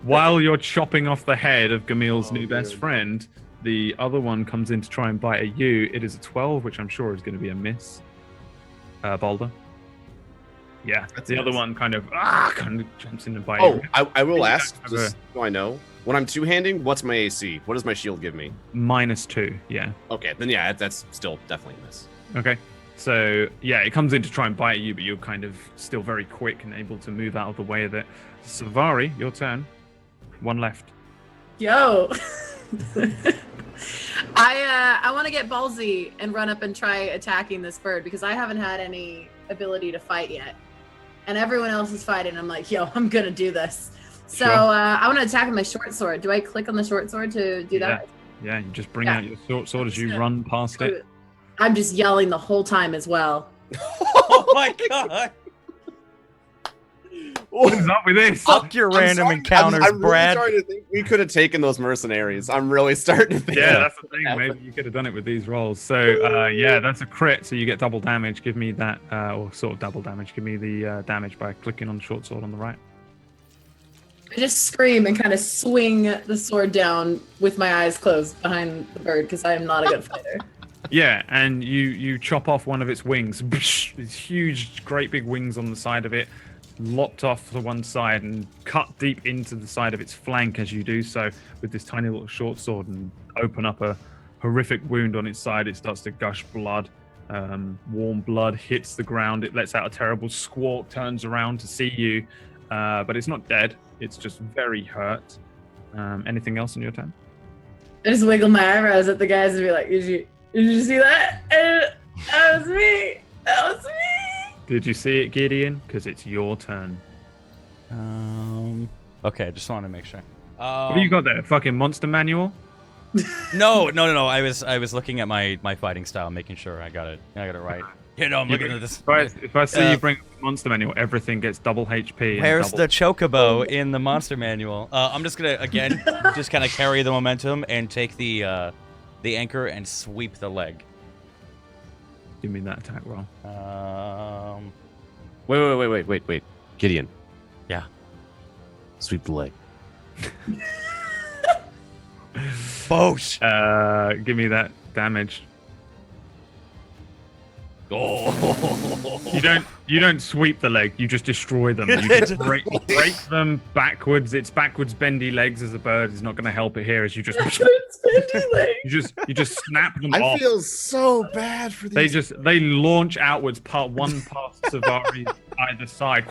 while you're chopping off the head of Gamil's new best friend, the other one comes in to try and bite at you. It is a 12, which I'm sure is going to be a miss. Boulder. Yeah, That's the a other miss. one kind of jumps in and bites. Oh, I will Yeah, ask, just so I know. When I'm two-handing, what's my AC? What does my shield give me? -2. Yeah. Okay, then yeah, that's still definitely a miss. Okay. So yeah, it comes in to try and bite at you, but you're kind of still very quick and able to move out of the way of it. Savari, your turn. One left. Yo. I want to get ballsy and run up and try attacking this bird because I haven't had any ability to fight yet, and everyone else is fighting. I'm like, yo, I'm gonna do this. So Sure. I want to attack with my short sword. Do I click on the short sword to do that? Yeah, you just bring Yeah. out your short sword as you Yeah. run past it. I'm just yelling the whole time as well. Oh my god! What is up with this? Fuck your random encounters, I'm Brad. really starting to think we could have taken those mercenaries. I'm really starting to think. Yeah, that's the thing. happened. Maybe you could have done it with these rolls. So, yeah, that's a crit. So you get double damage. Give me that, or sort of double damage. Give me the damage by clicking on the short sword on the right. I just scream and kind of swing the sword down with my eyes closed behind the bird because I am not a good fighter. Yeah, and you chop off one of its wings. These huge, great big wings on the side of it, lopped off to one side and cut deep into the side of its flank as you do so with this tiny little short sword and open up a horrific wound on its side. It starts to gush blood. Warm blood hits the ground. It lets out a terrible squawk, turns around to see you, but it's not dead. It's just very hurt. Anything else on your turn? I just wiggle my eyebrows at the guys and be like, Did you see that? That was me. That was me. Did you see it, Gideon? Because it's your turn. Okay, just want to make sure. What do you got there? Fucking monster manual? No. I was looking at my fighting style, making sure I got it right. You know, I'm looking at this. If I see you bring up the monster manual, everything gets double HP. and Where's double... the chocobo in the monster manual? I'm just gonna again just kind of carry the momentum and take the anchor and sweep the leg. Give me that attack roll. Wait. Gideon. Yeah. Sweep the leg. Bosh. Give me that damage. You don't sweep the leg. You just destroy them. You just break them backwards. Its backwards bendy legs as a bird is not going to help it here. As you just you just snap them I off. feel so bad for these. They launch outwards, one past Savari either side,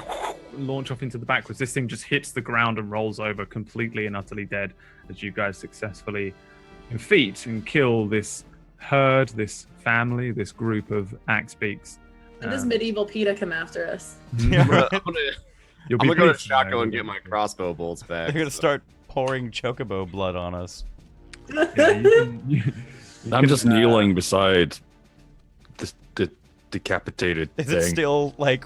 launch off into the backwards. This thing just hits the ground and rolls over completely and utterly dead as you guys successfully defeat and kill this herd, this family, this group of axe beaks. When does medieval PETA come after us? I'm gonna You'll go to pleased Chaco know. and get my crossbow bolts back. They're gonna start pouring chocobo blood on us. Yeah, you I'm can, just kneeling beside the decapitated Is thing. it still like?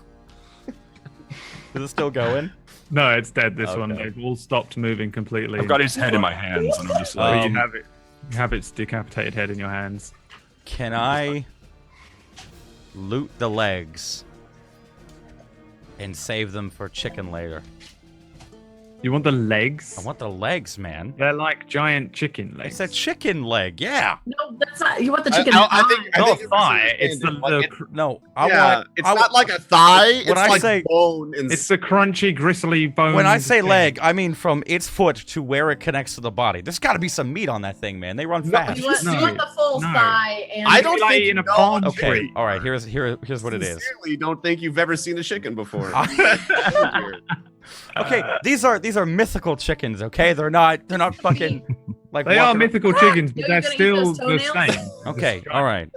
Is it still going? No, it's dead. This one. Okay. They've all stopped moving completely. I've got his head in my hands, and I'm just So like, you have its decapitated head in your hands. Can I loot the legs? and save them for chicken later. You want the legs? I want the legs, man. They're like giant chicken legs. It's a chicken leg, yeah. No, that's not. You want the chicken. I think Not you're thigh. It's the, misunderstanding. Like, No, it's not like a thigh. It's when I like say- bone. And it's the crunchy, gristly bone. when I say leg, I mean from its foot to where it connects to the body. There's got to be some meat on that thing, man. They run fast. You want, No. you want the full No. thigh and I don't like think eating a you know palm a Okay, tree. all right. Here's what it is. Sincerely, don't think you've ever seen a chicken before. Okay, these are mythical chickens. Okay, they're not fucking like. They are walking- mythical chickens, but You're they're gonna eat still those the toenails? same. Okay, all right.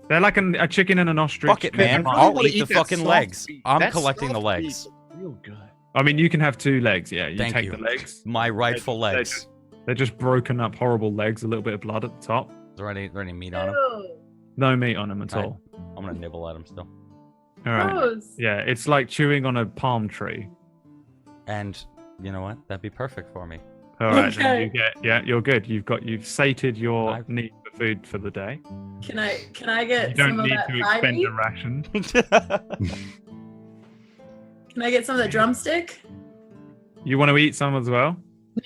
They're like a chicken and an ostrich. Fuck it, man. combined. I'll wanna eat the eat that fucking soft legs. meat. I'm That collecting the soft legs. meat is real good. I mean, you can have 2 legs. Yeah, you Thank take you. the legs. My rightful They're legs. They're just broken up, horrible legs. A little bit of blood at the top. Is there any meat on them? Ew, No meat on them at Right. all. I'm gonna nibble at them still. All right. gross. Yeah, it's like chewing on a palm tree. And you know what? That'd be perfect for me. All right, then Okay. you get. Yeah, you're good. You've sated your I- need for food for the day. Can I You get don't some of need that to thigh expend meat? a ration. Can I get some of that drumstick? You want to eat some as well?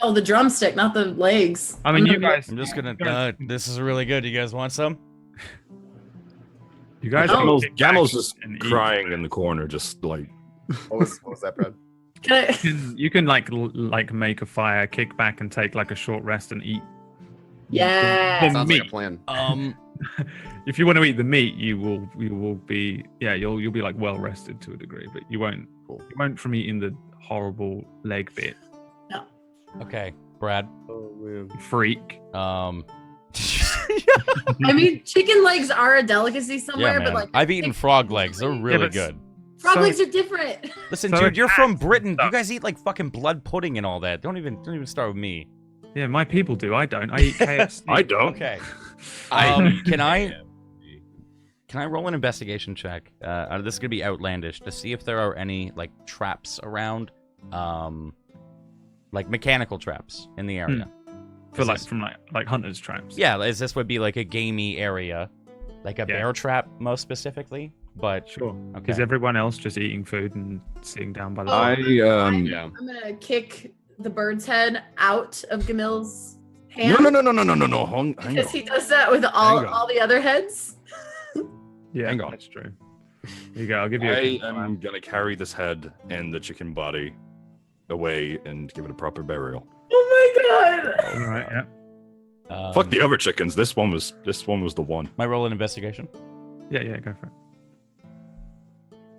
No, the drumstick, not the legs. I mean, I'm you gonna- guys. I'm just gonna. you guys- This is really good. You guys want some? You guys. No. can Gamel's, kick Gamel's back just and eat. crying in the corner, just like. What was that, Brad? Can I? You can like make a fire, kick back, and take like a short rest and eat. Yeah. The Sounds like a meat. plan. If you want to eat the meat, you will be you'll be like well rested to a degree, but you won't from eating the horrible leg bit. Okay, Brad. Oh man. Freak. Um. I mean, chicken legs are a delicacy Yeah, somewhere, man. but like I've eaten frog legs. They're really but- good. frog So- legs are different. Listen, So dude, you're it's from ass Britain. You stuff. guys eat like fucking blood pudding and all that. Don't even start with me. Yeah, my people do. I don't. I eat KFC. I don't. Okay. I- Can I roll an investigation check? This is gonna be outlandish to see if there are any like traps around, like mechanical traps in the area. For Is like this- from like hunters traps. Yeah, as this would be like a gamey area, like a Yeah. bear trap most specifically. But Sure. okay, Is everyone else just eating food and sitting down by the I Yeah. I'm gonna kick the bird's head out of Gamil's hand no. Hang because on. he does that with Hang on. all the other heads. Yeah, Hang on. that's true. Here you go. I'll give you. I am gonna carry this head and the chicken body away and give it a proper burial. Oh my god! All right. Yeah. Fuck the other chickens. This one was the one. My roll an investigation. Yeah. Go for it.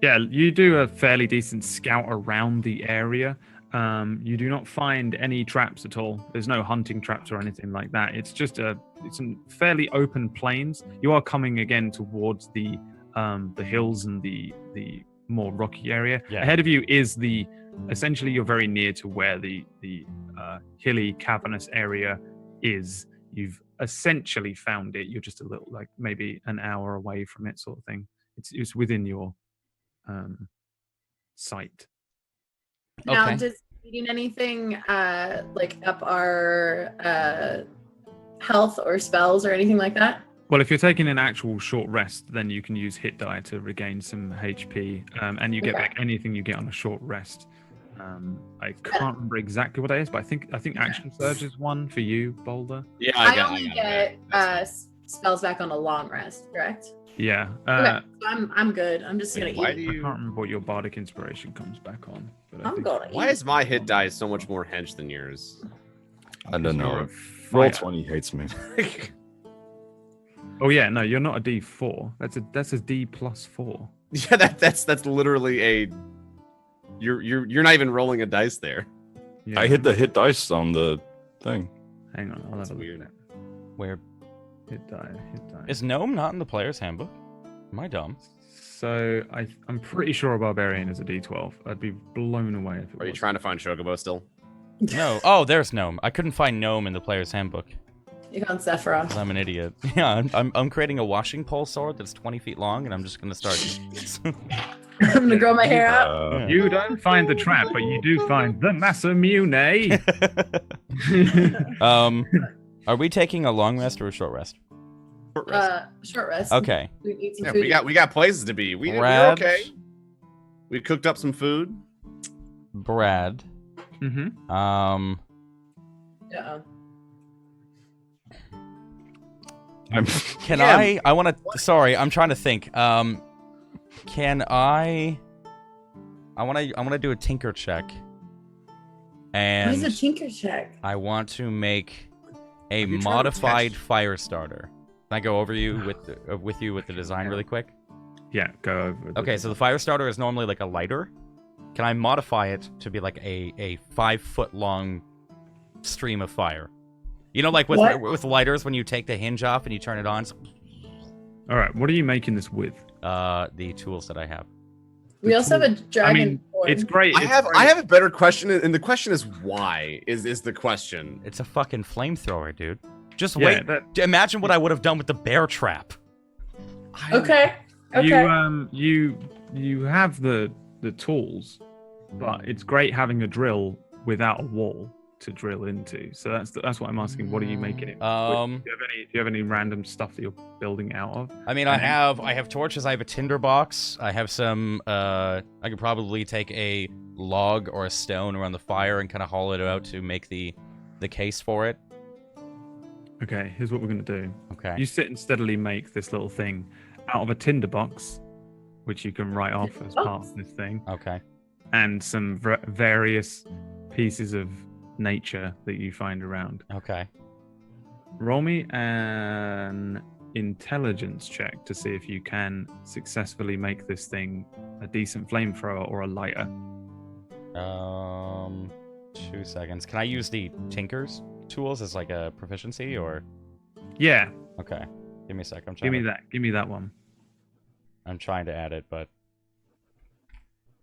Yeah, you do a fairly decent scout around the area. You do not find any traps at all. There's no hunting traps or anything like that. It's just it's a fairly open plains. You are coming again towards the hills and the more rocky area. Yeah. Ahead of you is essentially you're very near to where the hilly cavernous area is. You've essentially found it. You're just a little like maybe an hour away from it, sort of thing. It's within your sight. Now, Okay. does eating anything like up our health or spells or anything like that? Well, if you're taking an actual short rest, then you can use hit die to regain some HP, and you get Okay. back anything you get on a short rest. I can't remember exactly what it is, but I think action surge is one for you, Boulder. Yeah, I got only it. get That's spells back on a long rest, correct? Yeah. Okay, so I'm good. I'm just gonna Why eat. do I you? can't remember what your bardic inspiration comes back on. But I I'm think gonna Why eat. is my hit die so much more hench than yours? I don't you're know. a Roll fighter. 20 hates me. Oh yeah, no, you're not a D4. That's a D plus 4. Yeah, that's literally a. You're not even rolling a dice there. Yeah. I hit the hit dice on the thing. Hang on, I'll That's have a look weird. at it. Where Hit die. is gnome not in the player's handbook? Am I dumb? So I'm pretty sure a barbarian is a D12. I'd be blown away if it Are you was. trying to find Chocobo still? No. Oh, there's gnome. I couldn't find gnome in the player's handbook You on Sephiroth. because I'm an idiot. Yeah, I'm creating a washing pole sword that's 20 feet long, and I'm just gonna start. I'm gonna grow my hair out. Yeah. You don't find the trap, but you do find the Masamune. Are we taking a long rest or a short rest? Short rest. Short rest. Okay. We eat some Yeah, food. we got places to be. We're Brad, okay. We cooked up some food. Brad. Mm-hmm. Uh-oh. Can Yeah, I want to. Sorry, I'm trying to think. Can I want to do a tinker check. And What is a tinker check? I want to make a Have you tried to modified attach- fire starter. Can I go over you with the design really quick? Yeah, go over. Okay, so the fire starter is normally like a lighter. Can I modify it to be like a 5-foot long stream of fire? You know, like with lighters, when you take the hinge off and you turn it on. All right, what are you making this with? The tools that I have. We also have a dragon. I mean, it's great. I have a better question, and the question is why is the question. It's a fucking flamethrower, dude. Just Yeah, wait. that- Imagine what I would have done with the bear trap. Okay. You have the tools, but it's great having a drill without a wall to drill into. So that's what I'm asking. What are you making it? With? Do you have any random stuff that you're building out of? I mean, I have torches. I have a tinder box. I have some. I could probably take a log or a stone around the fire and kind of hollow it out to make the case for it. Okay, here's what we're gonna do. Okay. You sit and steadily make this little thing out of a tinder box, which you can write off as part of this thing, Okay. and some various pieces of nature that you find around. Okay. Roll me an intelligence check to see if you can successfully make this thing a decent flamethrower or a lighter. 2 seconds. Can I use the Tinker's tools as like a proficiency or? Yeah, Okay. Give me a sec. I'm trying. give me that one. I'm trying to add it, but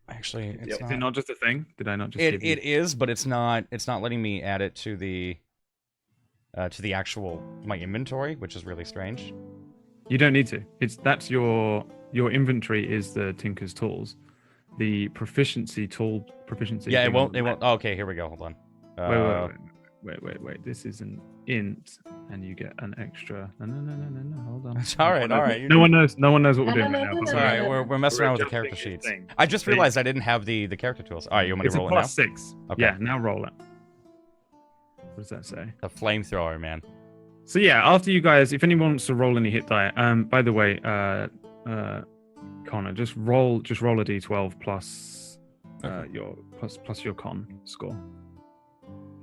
actually, it's Is it not just a thing? Did I not just? It give you... it is, but it's not letting me add it to the actual my inventory, which is really strange. You don't need to. That's your inventory is the Tinker's tools. The proficiency. Yeah, it thing won't. on the Oh, okay, here we go. Hold on. Wait. This is an int, and you get an extra. No. Hold on. It's all right. All right. No one knows what we're doing right now. It's but all right. We're messing around with the adjusting character his sheets. thing. I just realized I didn't have the character tools. All right, you want me It's to a roll it now? +6. Okay. Yeah, now roll it. What does that say? The flamethrower, man. So yeah, after you guys, if anyone wants to roll any hit die, by the way, Connor, just roll a d12 plus your plus your con score.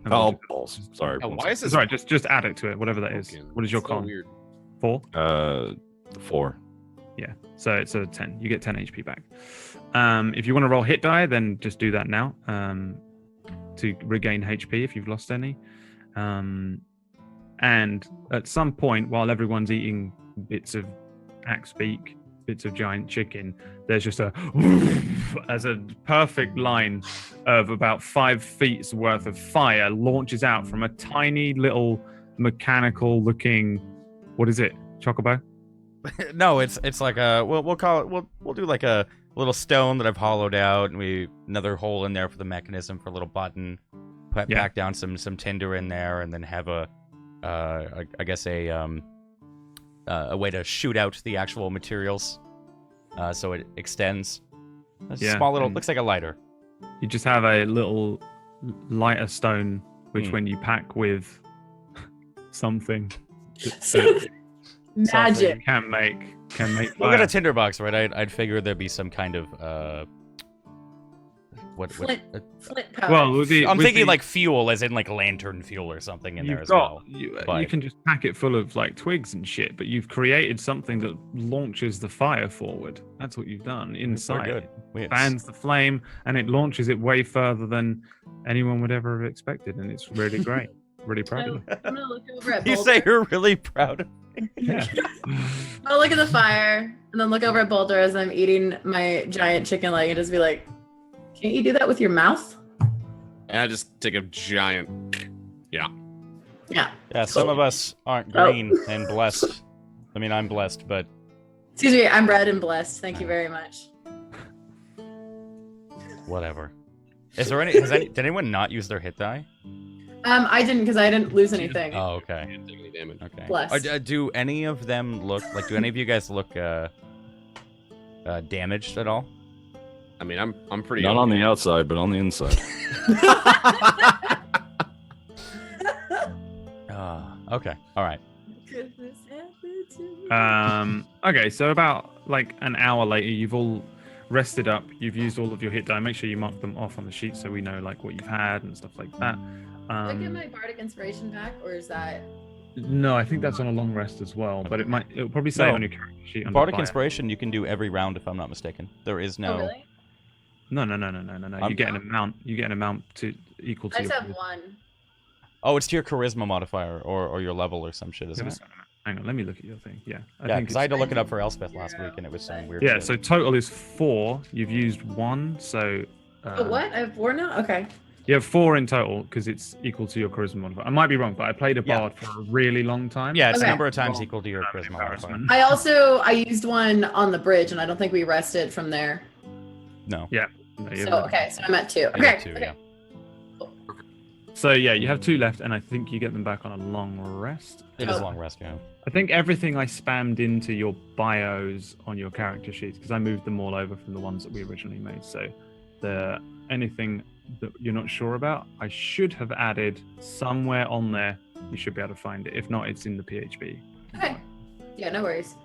And Oh, we'll balls. Sorry. Oh, one why is this? Sorry, just add it to it, whatever that is. broken? What is your So con? weird. 4? 4. Yeah, so it's a 10. You get 10 HP back. If you want to roll hit die, then just do that now to regain HP if you've lost any. And at some point, while everyone's eating bits of axe beak, bits of giant chicken, there's just as a perfect line of about 5 feet's worth of fire launches out from a tiny little mechanical looking, what is it? Chocobo? No, it's like a we'll call it we'll do like a little stone that I've hollowed out, and another hole in there for the mechanism for a little button. Put back down some tinder in there, and then have I guess a way to shoot out the actual materials, so it extends. It's a small little, looks like a lighter. You just have a little lighter stone, which when you pack with something, Magic. can make Look fire. at a tinderbox, right? I'd figure there'd be some kind of Flint powder. Well, I'm thinking like fuel, as in like lantern fuel or something in there as well. You But- can just pack it full of like twigs and shit, but you've created something that launches the fire forward. That's what you've done inside. good. It fans the flame and it launches it way further than anyone would ever have expected, and it's really great. Really proud of you. I'm gonna look over at You Boulder. say you're really proud of Yeah. I'll look at the fire and then look over at Boulder as I'm eating my giant chicken leg and just be like, can't you do that with your mouth? And I just take a giant. Yeah. Yeah, some of us aren't green and blessed. I mean, I'm blessed, but Excuse me, I'm bread and blessed. Thank you very much. whatever. Did anyone not use their hit die? I didn't because I didn't lose anything. Oh, okay. I didn't take any damage. Okay. Blessed. Do any of them look like? Do any of you guys look damaged at all? I mean, I'm pretty. Not on the outside, but on the inside. Okay. All right. Goodness happened to me. Okay, so about like an hour later, you've all rested up. You've used all of your hit die. Make sure you mark them off on the sheet so we know like what you've had and stuff like that. Do I get my bardic inspiration back, or is that? No, I think that's on a long rest as well, but it'll probably say No. on your character sheet. under Bardic fire. Inspiration you can do every round if I'm not mistaken. There is no. Oh, really? No. You get an amount. You get an amount equal to I your. just have one. Oh, it's to your charisma modifier or your level or some shit, isn't it? Hang on, let me look at your thing. Yeah. Yeah, because I had to look it up for it's Elspeth last week and it was some weird Yeah, shit. so total is 4. You've used 1, so. What? I have 4 now? Okay. You have 4 in total because it's equal to your charisma modifier. I might be wrong, but I played a Yeah. bard for a really long time. Yeah, it's Okay. a number of times Well, equal to your no charisma modifier. embarrassment. I used one on the bridge, and I don't think we rested from there. No. No, you So have- okay, so I'm at 2. You Okay. have two, okay. yeah. So yeah, you have 2 left, and I think you get them back on a long rest. It is Oh. a long rest, yeah. I think everything I spammed into your bios on your character sheets because I moved them all over from the ones that we originally made. So anything that you're not sure about, I should have added somewhere on there. You should be able to find it. If not, it's in the PHP. Okay. Yeah, no worries.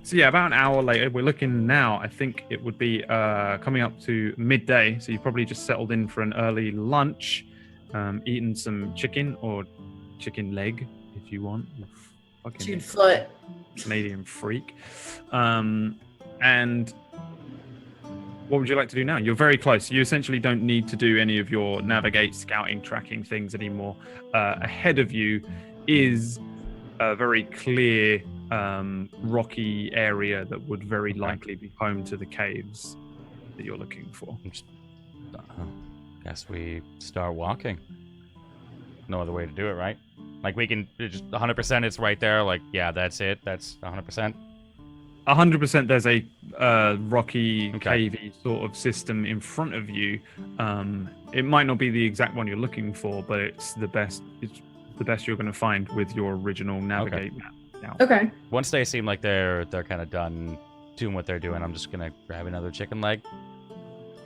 So yeah, about an hour later, we're looking now. I think it would be coming up to midday. So you've probably just settled in for an early lunch, eaten some chicken or chicken leg if you want. You fucking Chicken foot. Canadian freak. And what would you like to do now? You're very close. You essentially don't need to do any of your navigate, scouting, tracking things anymore. Ahead of you is a very clear rocky area that would very likely be home to the caves that you're looking for. Guess we start walking. No other way to do it, right? Like we can just 100%. It's right there. Like yeah, that's it. That's 100%. 100% there's a rocky, Okay. cavey sort of system in front of you. It might not be the exact one you're looking for, but it's the best. It's the best you're going to find with your original navigate map. Now. Okay. Once they seem like they're kind of done doing what they're doing, I'm just gonna grab another chicken leg,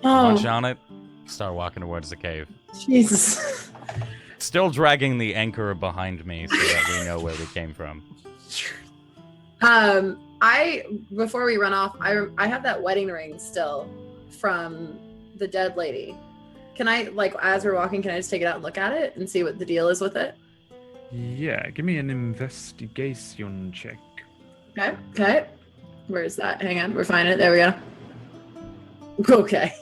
munch Oh, on it, start walking towards the cave. Jesus. Still dragging the anchor behind me so that we know where we came from. Before we run off, I have that wedding ring still from the dead lady. Can I, like, as we're walking, can I just take it out and look at it and see what the deal is with it? Yeah, give me an investigation check. Okay. Okay. Where is that? Hang on, we're finding it. There we go. Okay.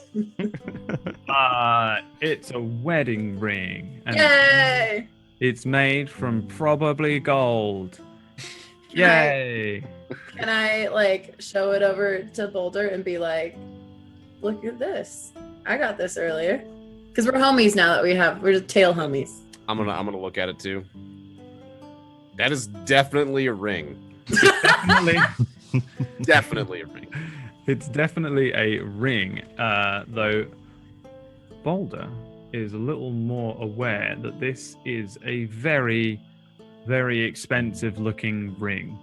It's a wedding ring. And Yay! it's made from probably gold. Yay! Can I like show it over to Boulder and be like, look at this. I got this earlier. Because we're homies now that we're just tail homies. I'm gonna look at it too. That is definitely a ring. Definitely. Definitely a ring. It's definitely a ring, though Boulder is a little more aware that this is a very, very expensive looking ring.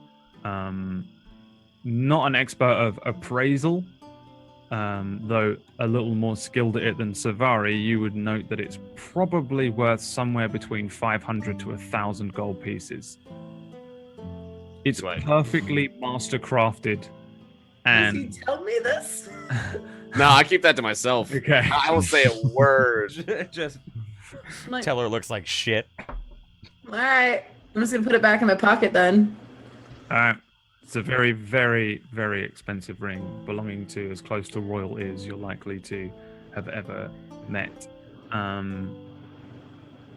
Not an expert of appraisal, though a little more skilled at it than Savari, you would note that it's probably worth somewhere between 500 to 1,000 gold pieces. It's Right. perfectly master crafted. Does And he tell me this? No, I keep that to myself. okay. I won't say a word. Just I'm like, tell her it looks like shit. all right. I'm just gonna put it back in my pocket then. It's a very, very, very expensive ring belonging to as close to royal is you're likely to have ever met.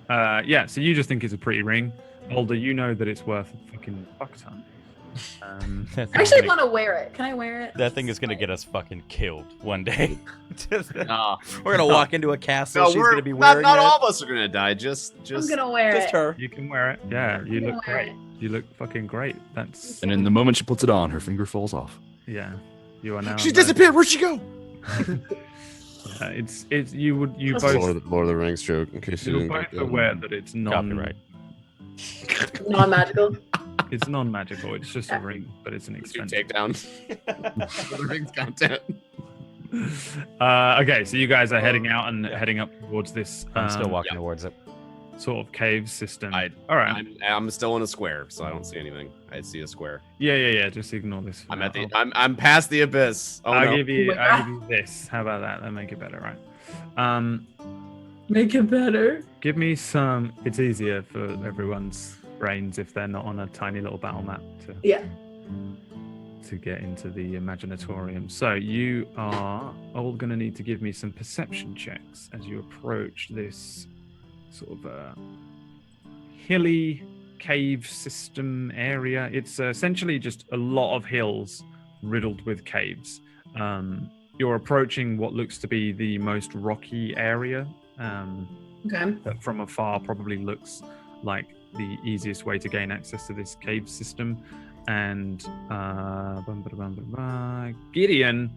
Yeah, so you just think it's a pretty ring. Boulder, you know that it's worth a fucking fuck ton. I actually want to wear it. Can I wear it? That thing is gonna get us fucking killed one day. Just- Nah. we're gonna walk into a castle. No, She's we're gonna be not wearing not it. all of us are gonna die. Just I'm gonna wear Just it. her. You can wear it. Yeah, you I'm look gonna wear great. it. You look fucking great. That's And in the moment she puts it on, her finger falls off. yeah. You are now. She disappeared. Where'd she go? It's you That's both Lord of the Rings joke, in case you you're didn't both get that. aware that it's Copyright. Non-magical. it's non-magical. It's just a ring, but it's an Two expensive. takedown. Lord of the Rings content. Okay, so you guys are heading out and heading up towards this. I'm still walking yeah. towards it. Sort of cave system. I- All right. I'm still in a square, so I don't see anything. I see a square. Yeah. Just ignore this. for I'm now. at the. I'm past the abyss. Oh I'll no. give you. Oh my I'll God. give you this. How about that? That'll make it better, right? Make it better. Give me some. It's easier for everyone's brains if they're not on a tiny little battle map Yeah. to get into the imaginatorium. So you are all going to need to give me some perception checks as you approach this sort of hilly cave system area. It's essentially just a lot of hills riddled with caves. You're approaching what looks to be the most rocky area. Okay. That from afar probably looks like the easiest way to gain access to this cave system. And Gideon,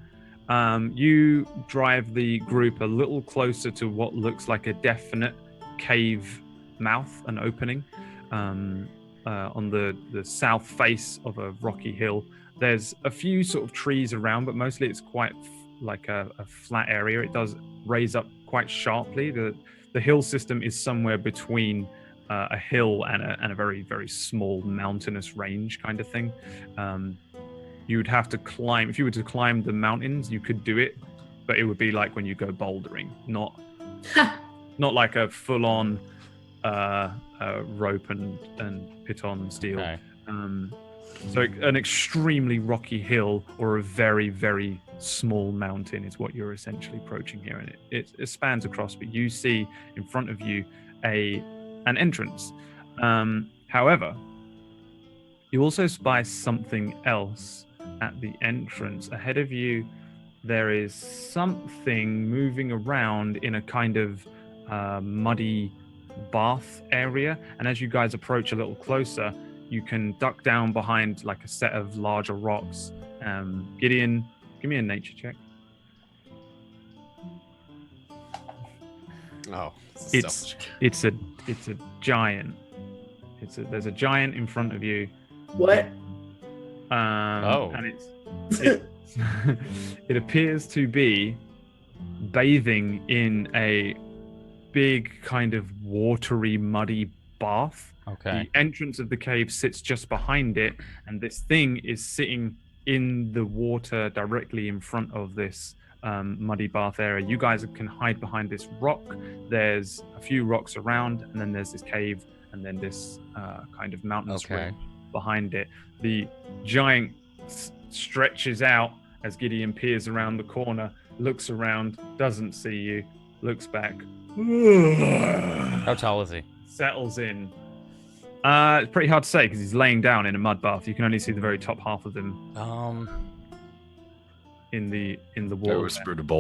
you drive the group a little closer to what looks like a definite cave mouth, an opening on the south face of a rocky hill. There's a few sort of trees around, but mostly it's quite like a flat area. It does raise up quite sharply. The hill system is somewhere between a hill and a very, very small mountainous range kind of thing. You would have to climb. If you were to climb the mountains, you could do it, but it would be like when you go bouldering, not like a full-on rope and piton steel. Okay. So an extremely rocky hill or a very, very small mountain is what you're essentially approaching here, and it spans across. But you see in front of you an entrance. However, you also spy something else at the entrance. Ahead of you, there is something moving around in a kind of muddy bath area. And as you guys approach a little closer, you can duck down behind like a set of larger rocks. Gideon, give me a nature check. Oh, It's a giant. There's a giant in front of you. What? And it appears to be bathing in a big kind of watery, muddy bath. Okay. The entrance of the cave sits just behind it, and this thing is sitting in the water directly in front of this muddy bath area. You guys can hide behind this rock. There's a few rocks around, and then there's this cave, and then this kind of mountainous ridge behind it. The giant stretches out as Gideon peers around the corner, looks around, doesn't see you, looks back. How tall is he? Settles in. It's pretty hard to say because he's laying down in a mud bath. You can only see the very top half of him in the I water. whispered a